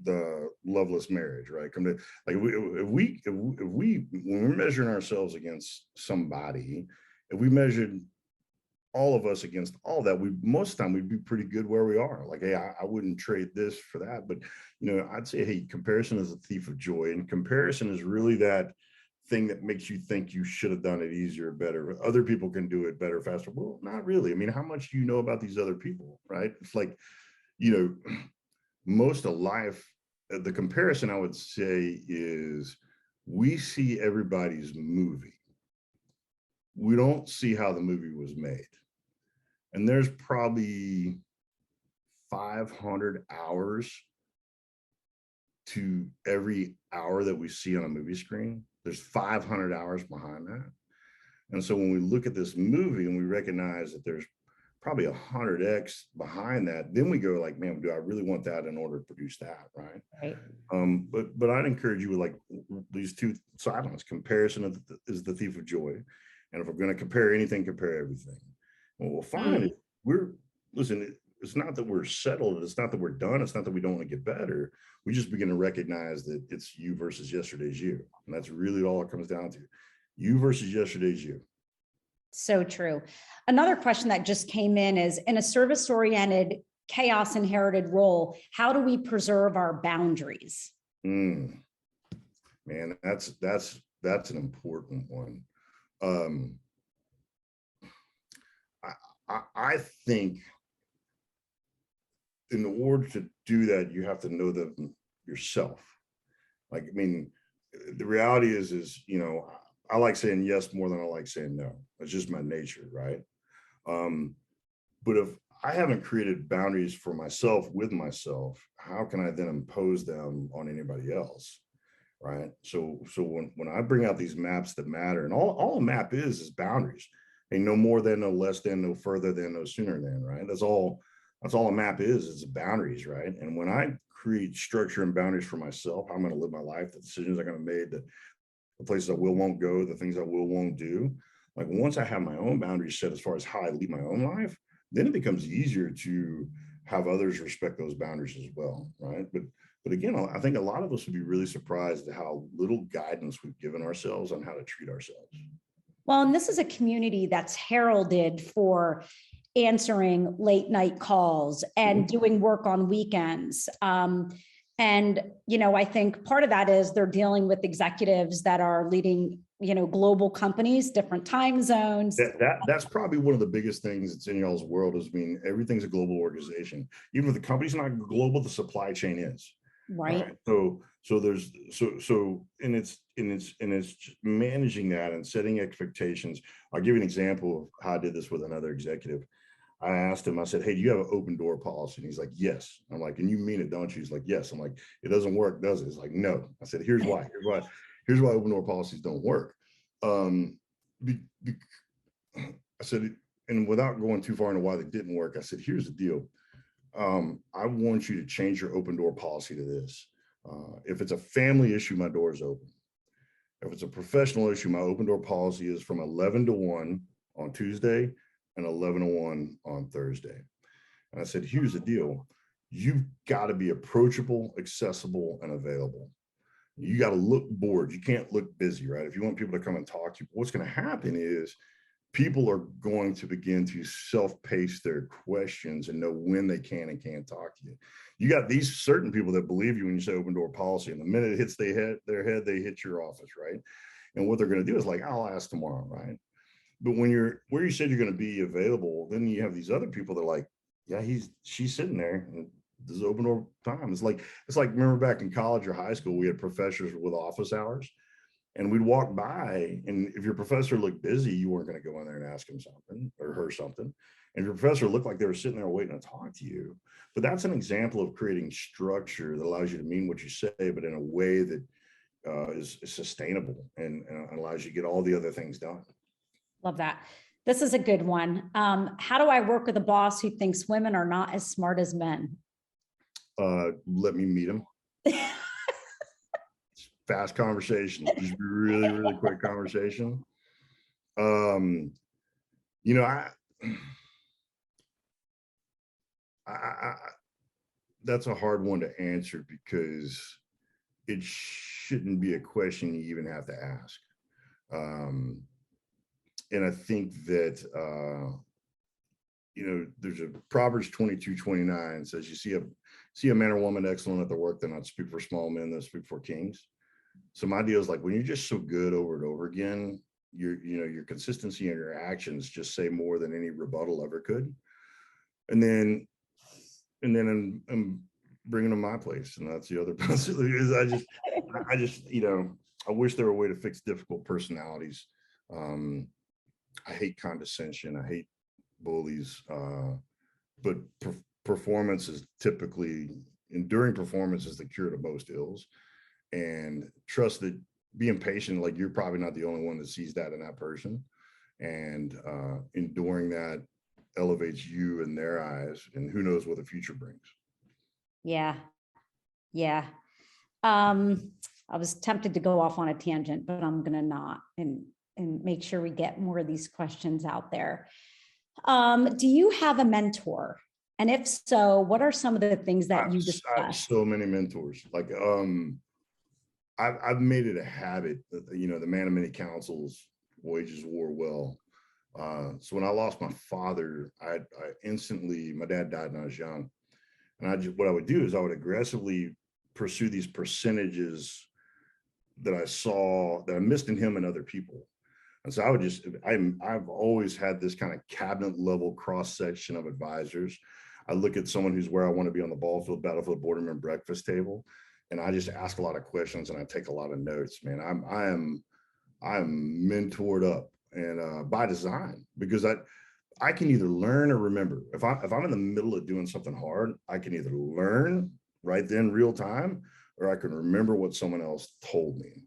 the loveless marriage, right? Like if we when we're measuring ourselves against somebody, if we measured all of us against all that, most of the time we'd be pretty good where we are. Like, hey, I wouldn't trade this for that. But I'd say, hey, comparison is a thief of joy, and comparison is really that thing that makes you think you should have done it easier, better. Other people can do it better, faster. Well, not really. I mean, how much do you know about these other people, right? It's like, most of life, the comparison I would say is we see everybody's movie. We don't see how the movie was made. And there's probably 500 hours to every hour that we see on a movie screen. There's 500 hours behind that. And so when we look at this movie and we recognize that there's probably 100x behind that, then we go like, man, do I really want that in order to produce that, right? But I'd encourage you with like these two sidelines. Comparison is the thief of joy. And if we're going to compare anything, compare everything. What we'll find is it's not that we're settled. It's not that we're done. It's not that we don't want to get better. We just begin to recognize that it's you versus yesterday's you. And that's really all it comes down to. You versus yesterday's you. So true. Another question that just came in is, in a service-oriented, chaos-inherited role, how do we preserve our boundaries? Man, that's an important one. I think in order to do that, you have to know them yourself. Like, I mean, the reality is, I like saying yes more than I like saying no. That's just my nature, right? But if I haven't created boundaries for myself with myself, how can I then impose them on anybody else? right? So when I bring out these maps that matter, and all a map is boundaries. And no more than, no less than, no further than, no sooner than, right? That's all a map is boundaries, right? And when I create structure and boundaries for myself, how I'm going to live my life, the decisions I'm going to make, the places I will won't go, the things I will won't do. Like once I have my own boundaries set as far as how I lead my own life, then it becomes easier to have others respect those boundaries as well, right? But again, I think a lot of us would be really surprised at how little guidance we've given ourselves on how to treat ourselves. Well, and this is a community that's heralded for answering late night calls and doing work on weekends. And, I think part of that is they're dealing with executives that are leading, global companies, different time zones. That's probably one of the biggest things that's in y'all's world is, everything's a global organization. Even if the company's not global, the supply chain is. Right. So there's and it's managing that and setting expectations. I'll give you an example of how I did this with another executive. I asked him, I said, hey, do you have an open door policy? And he's like, yes. I'm like, and you mean it, don't you? He's like, yes. I'm like, it doesn't work, does it? He's like, no. I said, here's why open door policies don't work. I said, and without going too far into why they didn't work, I said, here's the deal. I want you to change your open door policy to this. If it's a family issue, my door is open. If it's a professional issue, my open door policy is from 11 to 1 on Tuesday and 11 to 1 on Thursday. And I said, here's the deal. You've got to be approachable, accessible, and available. You got to look bored. You can't look busy, right? If you want people to come and talk to you, what's going to happen is people are going to begin to self-pace their questions and know when they can and can't talk to you. You got these certain people that believe you when you say open door policy, and the minute it hits their head, they hit your office, right? And what they're going to do is like, I'll ask tomorrow, right? But when you're where you said you're going to be available, then you have these other people that are like, yeah, she's sitting there and this is open door time. It's like remember back in college or high school, we had professors with office hours. And we'd walk by, and if your professor looked busy, you weren't going to go in there and ask him something or her something. And your professor looked like they were sitting there waiting to talk to you. But that's an example of creating structure that allows you to mean what you say, but in a way that is sustainable and allows you to get all the other things done. Love that. This is a good one. How do I work with a boss who thinks women are not as smart as men? Let me meet him. Fast conversation, just really, really quick conversation. I that's a hard one to answer because it shouldn't be a question you even have to ask. And I think that, there's a Proverbs 22:29 says, you see a man or woman excellent at their work, they're not speak for small men, they speak for kings. So my deal is like, when you're just so good over and over again, your consistency and your actions just say more than any rebuttal ever could. And then I'm bringing them my place. And that's the other possibility is I just, I wish there were a way to fix difficult personalities. I hate condescension. I hate bullies. But performance is typically, enduring performance is the cure to most ills. And trust that being patient, like you're probably not the only one that sees that in that person. And enduring that elevates you in their eyes, and who knows what the future brings. Yeah. I was tempted to go off on a tangent, but I'm going to not and make sure we get more of these questions out there. Do you have a mentor? And if so, what are some of the things that you discuss? I have so many mentors. Like, I've made it a habit that, the man of many counsels wages war well. So when I lost my father, I instantly, my dad died when I was young. And what I would do is I would aggressively pursue these percentages that I saw that I missed in him and other people. And so I've always had this kind of cabinet level cross section of advisors. I look at someone who's where I want to be on the battlefield, boardroom, and breakfast table. And I just ask a lot of questions and I take a lot of notes, man. I am mentored up, and by design, because I can either learn or remember. If I'm in the middle of doing something hard, I can either learn right then real time, or I can remember what someone else told me.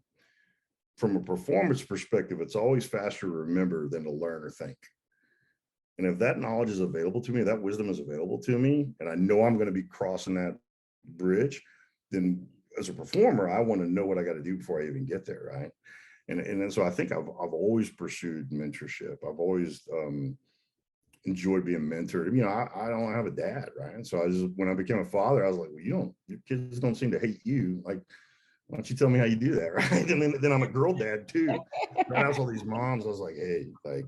From a performance perspective, it's always faster to remember than to learn or think. And if that knowledge is available to me, that wisdom is available to me, and I know I'm going to be crossing that bridge, then as a performer, I want to know what I got to do before I even get there, right? And so I think I've always pursued mentorship. I've always enjoyed being mentored. You know, I don't have a dad, right? And so when I became a father, I was like, well, your kids don't seem to hate you. Like, why don't you tell me how you do that, right? And then I'm a girl dad too. Right? I was all these moms. I was like, hey, like,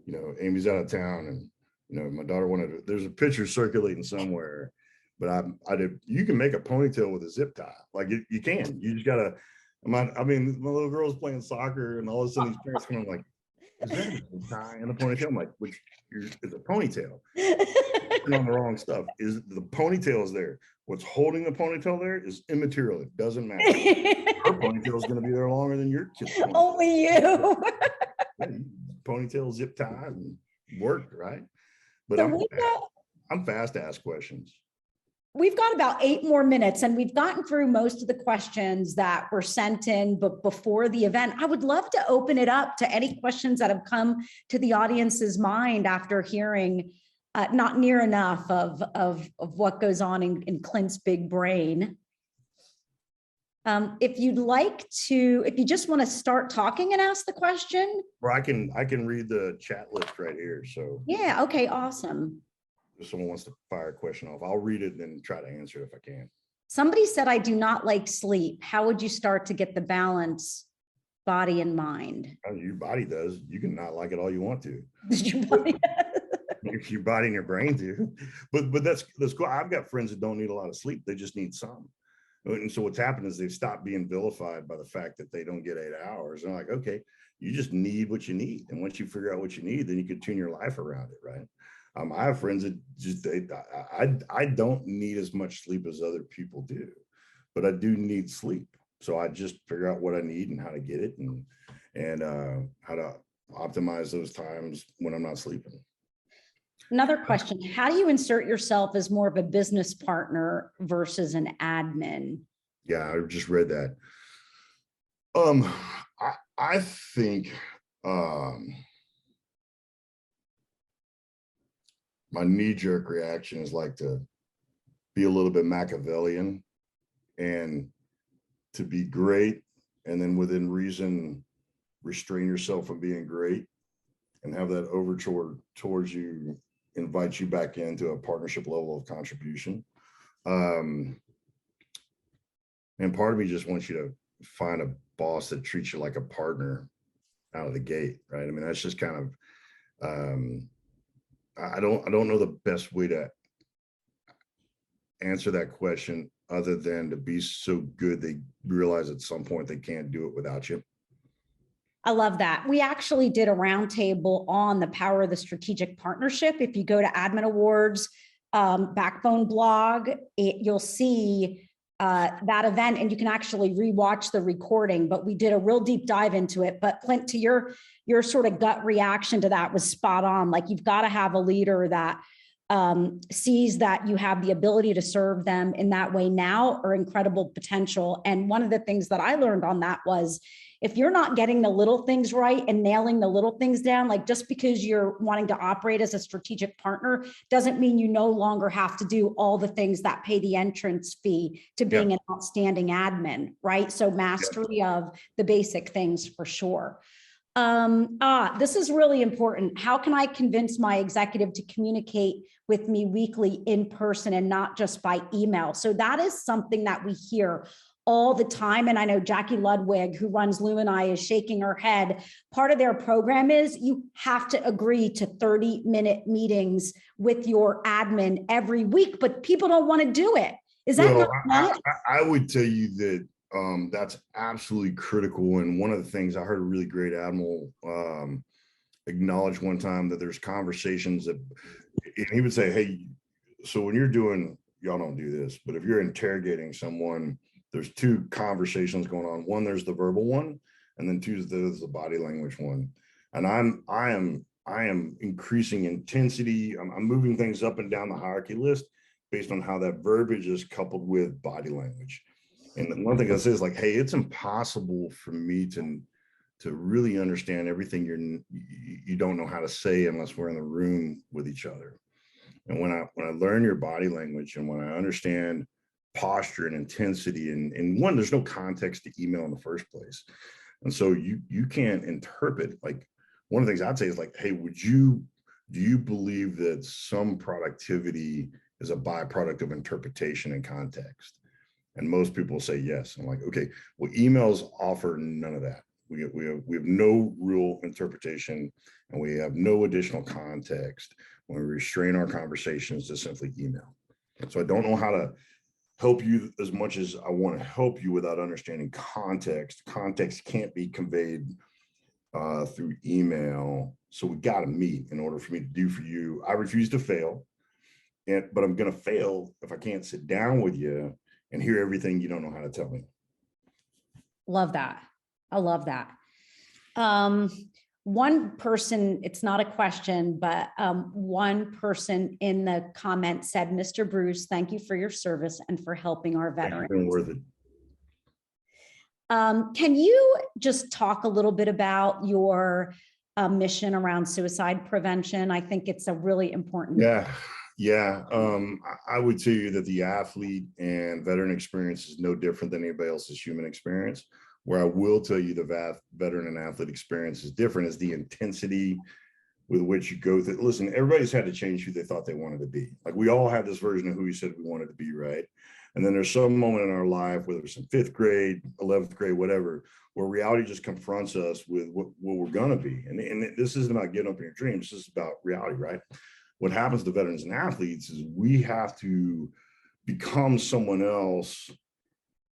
you know, Amy's out of town, and you know, my daughter there's a picture circulating somewhere, but you can make a ponytail with a zip tie. Like you can. You just gotta. I mean, my little girl's playing soccer, and all of a sudden these parents come in like, is that a zip tie and a ponytail? I'm like, it's a ponytail. You're on the wrong stuff. Is the ponytail is there? What's holding the ponytail there is immaterial. It doesn't matter. Her ponytail is going to be there longer than your kid's ponytail. Only you. Ponytail, zip tie, and work, right? But So I'm fast to ask questions. We've got about 8 more minutes, and we've gotten through most of the questions that were sent in before the event. I would love to open it up to any questions that have come to the audience's mind after hearing not near enough of what goes on in Clint's big brain. If you just want to start talking and ask the question. Or I can read the chat list right here. So yeah, okay, awesome. If someone wants to fire a question off, I'll read it and then try to answer it if I can. Somebody said, I do not like sleep. How would you start to get the balance, body and mind? Your body does. You can not like it all you want to. Your body your body and your brain do. But that's cool. I've got friends that don't need a lot of sleep. They just need some. And so what's happened is they've stopped being vilified by the fact that they don't get 8 hours. And they're like, okay, you just need what you need. And once you figure out what you need, then you can tune your life around it, right? I have friends that just, I don't need as much sleep as other people do, but I do need sleep. So I just figure out what I need and how to get it, and how to optimize those times when I'm not sleeping. Another question, how do you insert yourself as more of a business partner versus an admin? Yeah, I just read that. I think my knee-jerk reaction is like to be a little bit Machiavellian and to be great, and then within reason restrain yourself from being great, and have that overture towards you invite you back into a partnership level of contribution. And part of me just wants you to find a boss that treats you like a partner out of the gate, right? I mean, that's just kind of, I don't know the best way to answer that question other than to be so good they realize at some point they can't do it without you. I love that. We actually did a roundtable on the power of the strategic partnership. If you go to Admin Awards Backbone blog, you'll see that event, and you can actually rewatch the recording, but we did a real deep dive into it. But Clint, to your sort of gut reaction to that was spot on. Like, you've got to have a leader that sees that you have the ability to serve them in that way now, or incredible potential. And one of the things that I learned on that was, if you're not getting the little things right and nailing the little things down, like, just because you're wanting to operate as a strategic partner doesn't mean you no longer have to do all the things that pay the entrance fee to being an outstanding admin, right? So mastery of the basic things for sure. This is really important. How can I convince my executive to communicate with me weekly in person and not just by email? So that is something that we hear all the time. And I know Jackie Ludwig, who runs Lumini, is shaking her head. Part of their program is you have to agree to 30-minute meetings with your admin every week, but people don't want to do it. Is that not? I would tell you that that's absolutely critical. And one of the things I heard a really great admiral acknowledge one time, that there's conversations that, and he would say, hey, so when you're doing, y'all don't do this, but if you're interrogating someone, there's 2 conversations going on. One, there's the verbal one, and then 2, there's the body language one. And I am increasing intensity. I'm moving things up and down the hierarchy list based on how that verbiage is coupled with body language. And one thing I say is like, hey, it's impossible for me to really understand everything you don't know how to say unless we're in the room with each other. And when I learn your body language and when I understand posture and intensity, and one, there's no context to email in the first place. And so you can't interpret, like, one of the things I'd say is like, hey, do you believe that some productivity is a byproduct of interpretation and context? And most people say yes. I'm like, okay, well, emails offer none of that. We have no real interpretation, and we have no additional context when we restrain our conversations to simply email. So I don't know how to help you as much as I want to help you without understanding context. Context can't be conveyed through email. So we got to meet in order for me to do for you. I refuse to fail, but I'm going to fail if I can't sit down with you and hear everything you don't know how to tell me. Love that. I love that. One person, it's not a question, but one person in the comments said, Mr. Bruce, thank you for your service and for helping our veterans. Been worth it. Can you just talk a little bit about your mission around suicide prevention? I think it's a really important. Yeah. I would tell you that the athlete and veteran experience is no different than anybody else's human experience. Where I will tell you the veteran and athlete experience is different is the intensity with which you go through. Listen, everybody's had to change who they thought they wanted to be. Like, we all have this version of who we said we wanted to be, right? And then there's some moment in our life, whether it's in 5th grade, 11th grade, whatever, where reality just confronts us with what we're going to be. And this isn't about getting up in your dreams. This is about reality, right? What happens to veterans and athletes is we have to become someone else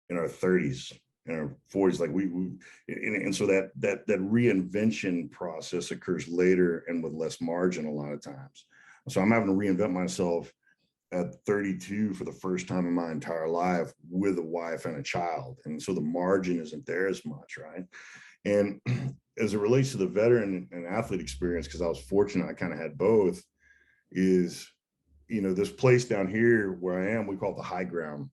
in our 30s, in our 40s, like and so that reinvention process occurs later and with less margin a lot of times. So I'm having to reinvent myself at 32 for the first time in my entire life with a wife and a child. And so the margin isn't there as much, right? And as it relates to the veteran and athlete experience, because I was fortunate, I kind of had both, is, this place down here where I am, we call it the high ground.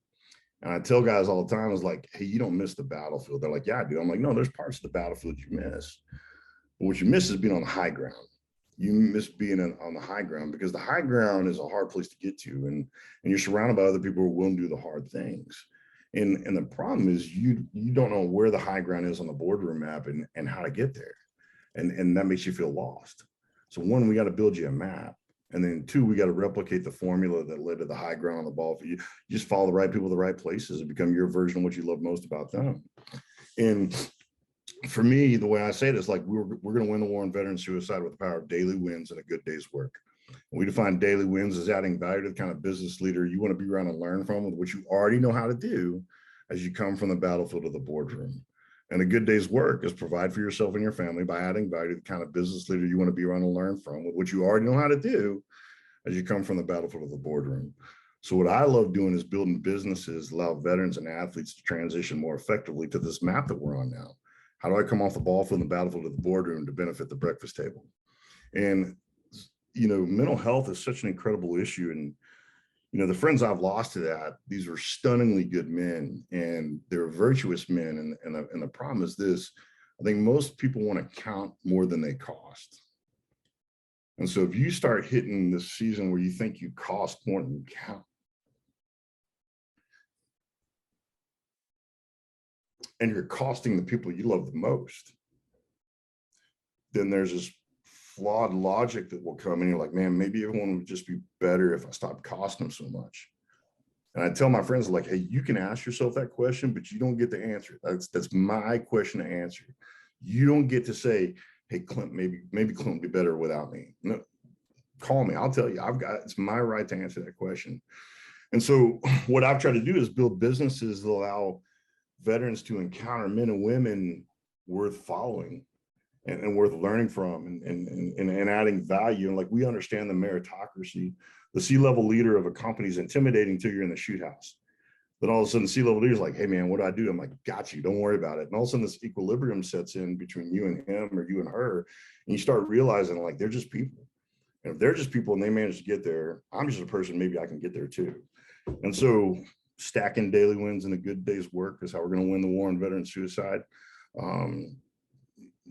And I tell guys all the time, is like, hey, you don't miss the battlefield. They're like, yeah, I do. I'm like, no, there's parts of the battlefield you miss. But what you miss is being on the high ground. You miss being on the high ground because the high ground is a hard place to get to. And you're surrounded by other people who are willing to do the hard things. And the problem is you don't know where the high ground is on the boardroom map and how to get there. And that makes you feel lost. So one, we got to build you a map. And then two, we got to replicate the formula that led to the high ground on the ball. You just follow the right people, the right places, and become your version of what you love most about them. And for me, the way I say it is like, we're going to win the war on veteran suicide with the power of daily wins and a good day's work. And we define daily wins as adding value to the kind of business leader you want to be around and learn from, with what you already know how to do as you come from the battlefield to the boardroom. And a good day's work is provide for yourself and your family by adding value to the kind of business leader you want to be around and learn from, with what you already know how to do as you come from the battlefield of the boardroom. So what I love doing is building businesses, allow veterans and athletes to transition more effectively to this map that we're on now. How do I come off the ball from the battlefield to the boardroom to benefit the breakfast table? And, mental health is such an incredible issue. And, the friends I've lost to that, these are stunningly good men and they're virtuous men. And the problem is this: I think most people want to count more than they cost. And so if you start hitting this season where you think you cost more than you count, and you're costing the people you love the most, then there's this flawed logic that will come in. You're like, man, maybe everyone would just be better if I stopped costing them so much. And I tell my friends, like, hey, you can ask yourself that question, but you don't get to answer it. That's my question to answer. You don't get to say, hey, Clint, maybe Clint would be better without me. No, call me. I'll tell you. It's my right to answer that question. And so what I've tried to do is build businesses that allow veterans to encounter men and women worth following and worth learning from and adding value. And like, we understand the meritocracy. The C-level leader of a company is intimidating till you're in the shoot house. Then all of a sudden the C-level leader is like, hey man, what do I do? I'm like, got you, don't worry about it. And all of a sudden this equilibrium sets in between you and him or you and her. And you start realizing, like, they're just people. And if they're just people and they manage to get there, I'm just a person, maybe I can get there too. And so stacking daily wins and a good day's work is how we're going to win the war on veteran suicide.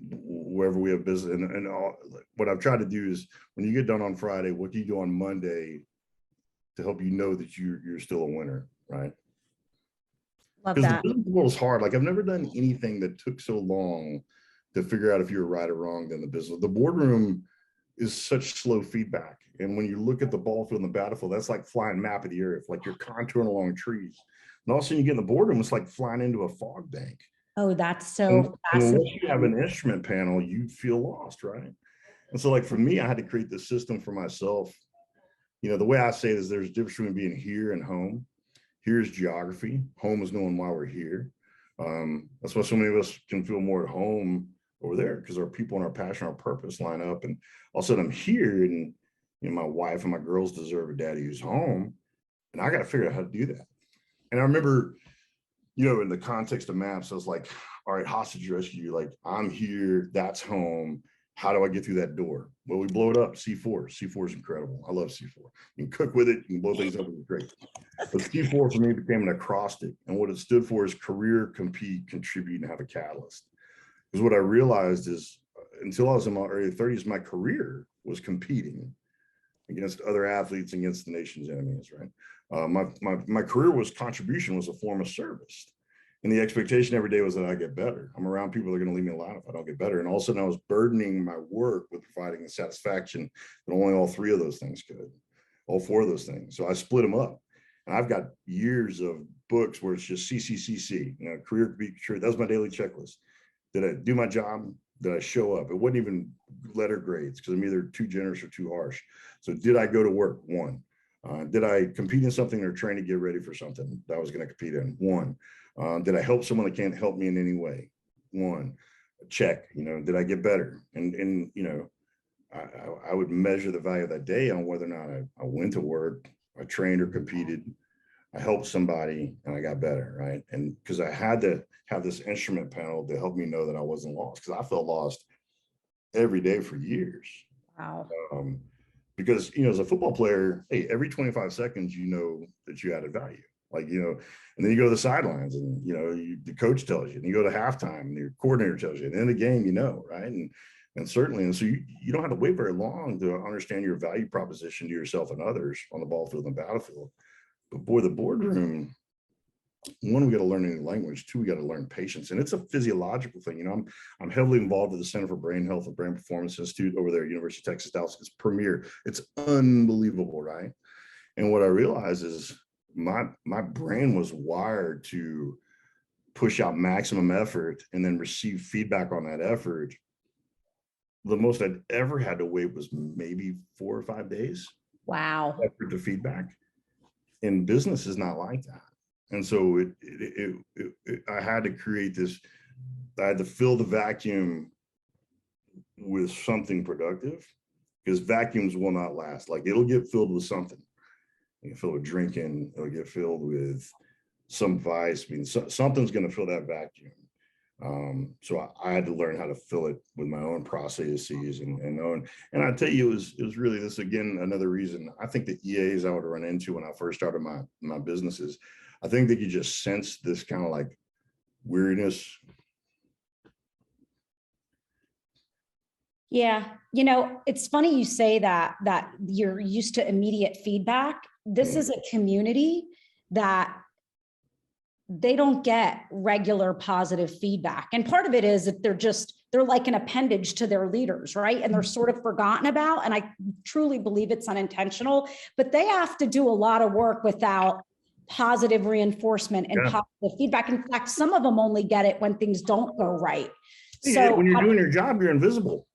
Wherever we have business, and what I've tried to do is when you get done on Friday, what do you do on Monday to help you know that you're still a winner, right? Love Because that. the business world is hard. Like I've never done anything that took so long to figure out if you were right or wrong than the business. The boardroom is such slow feedback. And when you look at the ball field and the battlefield, that's like flying map of the earth, like you're contouring along trees. And all of a sudden you get in the boardroom, it's like flying into a fog bank. Oh, that's so And fascinating. once you have an instrument panel, you feel lost, right? And so like for me, I had to create this system for myself. You know, the way I say it is there's a difference between being here and home. Here's geography. Home is knowing why we're here. That's why so many of us can feel more at home over there, because our people and our passion, our purpose line up. And all of a sudden I'm here, and you know, my wife and my girls deserve a daddy who's home, and I got to figure out how to do that. And I remember, you know, in the context of maps, I was like, all right, hostage rescue, like I'm here, that's home. How do I get through that door? Well, we blow it up. C4. C4 is incredible. I love C4. You can cook with it. You can blow things up. It's great. But C4 for me became an acrostic. And what it stood for is career, compete, contribute, and have a catalyst. Because what I realized is until I was in my early 30s, my career was competing against other athletes, against the nation's enemies, right? My career was contribution, was a form of service. And the expectation every day was that I get better. I'm around people that are going to leave me alone if I don't get better. And all of a sudden I was burdening my work with providing the satisfaction that only all three of those things could, all four of those things. So I split them up. And I've got years of books where it's just CCCC, you know, career, compete, contribute. That was my daily checklist. Did I do my job? Did I show up? It wasn't even letter grades because I'm either too generous or too harsh. So did I go to work? One. Did I compete in something or train to get ready for something that I was going to compete in? One. Did I help someone that can't help me in any way? One. Check. You know, did I get better? And you know, I would measure the value of that day on whether or not I went to work, I trained or competed, I helped somebody, and I got better, right? And because I had to have this instrument panel to help me know that I wasn't lost, because I felt lost every day for years. Wow. Because, you know, as a football player, hey, every 25 seconds, you know that you added value. Like, you know, and then you go to the sidelines and, you know, the coach tells you, and you go to halftime and your coordinator tells you, and in the game, you know, right? And certainly, and so you don't have to wait very long to understand your value proposition to yourself and others on the ball field and the battlefield. But boy, the boardroom, one, we got to learn a new language. Two, we got to learn patience. And it's a physiological thing. You know, I'm heavily involved with the Center for Brain Health and Brain Performance Institute over there at University of Texas, Dallas. It's premier. It's unbelievable, right? And what I realized is my brain was wired to push out maximum effort and then receive feedback on that effort. The most I'd ever had to wait was maybe 4 or 5 days. Wow. Effort to feedback. And business is not like that. And so I had to create this, I had to fill the vacuum with something productive, because vacuums will not last. Like it'll get filled with something. You can fill it with drinking, it'll get filled with some vice. I mean, something's going to fill that vacuum. So I had to learn how to fill it with my own processes and I tell you, it was really this, again, another reason I think the EAs I would run into when I first started my businesses, I think that you just sense this kind of like weariness. Yeah. You know, it's funny you say that you're used to immediate feedback. This is a community that they don't get regular positive feedback. And part of it is that they're like an appendage to their leaders, right? And they're sort of forgotten about. And I truly believe it's unintentional, but they have to do a lot of work without positive reinforcement and positive feedback. In fact, some of them only get it when things don't go right. So when you're doing your job, you're invisible.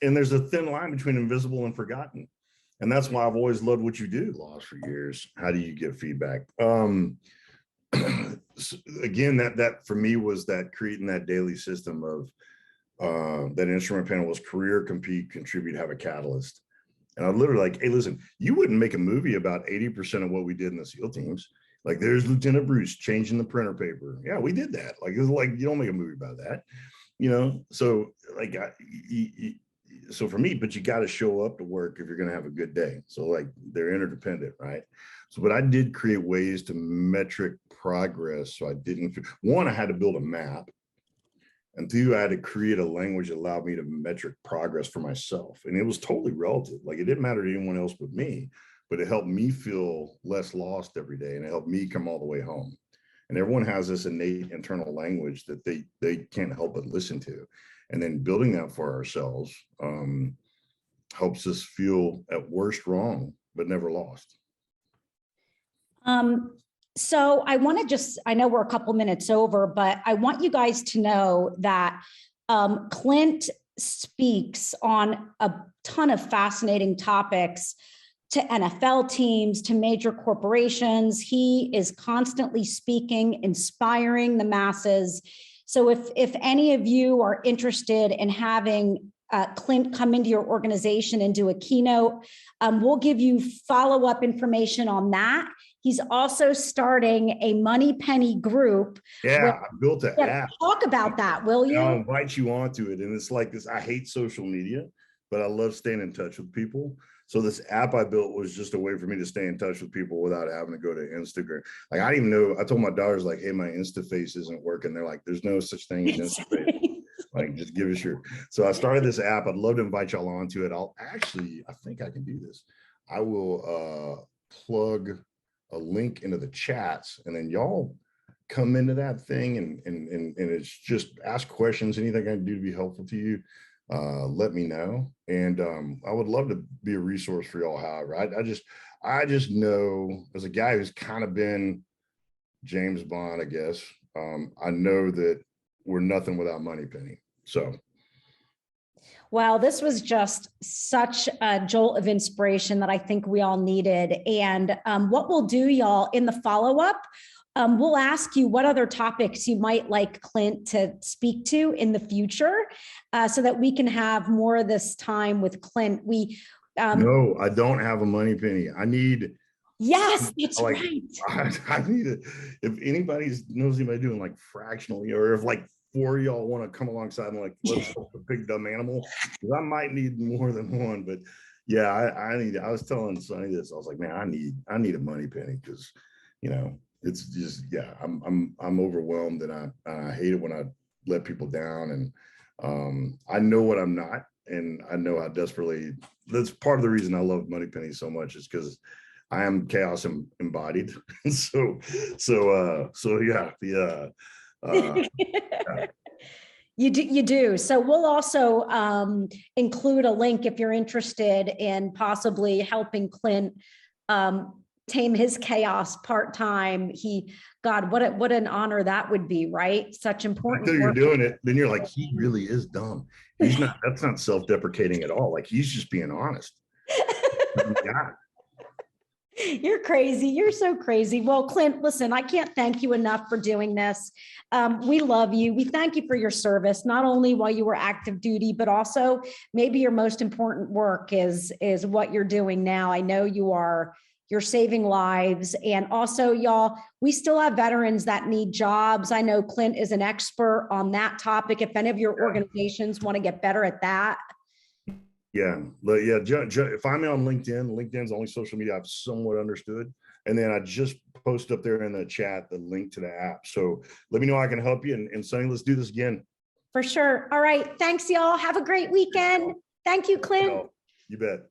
And there's a thin line between invisible and forgotten. And that's why I've always loved what you do, Laws, for years. How do you get feedback? Again, that for me was that creating that daily system of that instrument panel was career, compete, contribute, have a catalyst. And I literally like, hey, listen, you wouldn't make a movie about 80% of what we did in the SEAL teams. Like there's Lieutenant Bruce changing the printer paper. Yeah, we did that. Like, it was like, you don't make a movie about that, you know? So like, so for me, but you got to show up to work if you're going to have a good day. So like they're interdependent, right? So, but I did create ways to metric progress. So I didn't, one, I had to build a map. And two, I had to create a language that allowed me to metric progress for myself. And it was totally relative. Like it didn't matter to anyone else but me, but it helped me feel less lost every day. And it helped me come all the way home. And everyone has this innate internal language that they can't help but listen to. And then building that for ourselves helps us feel at worst wrong, but never lost. So I want to I know we're a couple minutes over, but I want you guys to know that Clint speaks on a ton of fascinating topics to NFL teams, to major corporations. He is constantly speaking, inspiring the masses. So if any of you are interested in having Clint come into your organization and do a keynote, we'll give you follow-up information on that. He's also starting a Money Penny group. Yeah, I built an app. Talk about that, will you? I'll invite you onto it. And it's like this, I hate social media, but I love staying in touch with people. So this app I built was just a way for me to stay in touch with people without having to go to Instagram. Like I didn't even know, I told my daughters like, hey, my Instaface isn't working. They're like, there's no such thing as Instaface. Like, just give us your, so I started this app. I'd love to invite y'all onto it. I think I can do this. I will plug a link into the chats and then y'all come into that thing and it's just ask questions, anything I can do to be helpful to you. Let me know. And I would love to be a resource for y'all. However, I just know as a guy who's kind of been James Bond, I guess, I know that we're nothing without Moneypenny. So. Well, this was just such a jolt of inspiration that I think we all needed. And what we'll do, y'all, in the follow-up, we'll ask you what other topics you might like Clint to speak to in the future so that we can have more of this time with Clint. No, I don't have a Moneypenny. I need. Yes, that's like, right. I need it. If anybody knows anybody doing like fractionally, or if like four of y'all want to come alongside and like, let's help a big dumb animal, because I might need more than one. But yeah, I was telling Sonny this. I was like, man, I need a Moneypenny because, you know, it's just, yeah, I'm overwhelmed and I hate it when I let people down. And I know what I'm not, and I know how desperately, that's part of the reason I love Moneypenny so much, is because I am chaos embodied. so yeah. You do. So we'll also include a link if you're interested in possibly helping Clint tame his chaos part-time. God, what an honor that would be, right? Such important Until you're work. doing it, then you're like, he really is dumb. He's not, that's not self-deprecating at all. Like, he's just being honest. Yeah. You're crazy. You're so crazy. Well, Clint, listen, I can't thank you enough for doing this. We love you. We thank you for your service, not only while you were active duty, but also maybe your most important work is what you're doing now. I know you're saving lives. And also, y'all, we still have veterans that need jobs. I know Clint is an expert on that topic. If any of your organizations want to get better at that. Yeah, but yeah, find me on LinkedIn. LinkedIn's the only social media I've somewhat understood. And then I just post up there in the chat the link to the app. So let me know how I can help you. And Sonny, let's do this again. For sure. All right. Thanks, y'all. Have a great weekend. Thank you, Clint. You bet.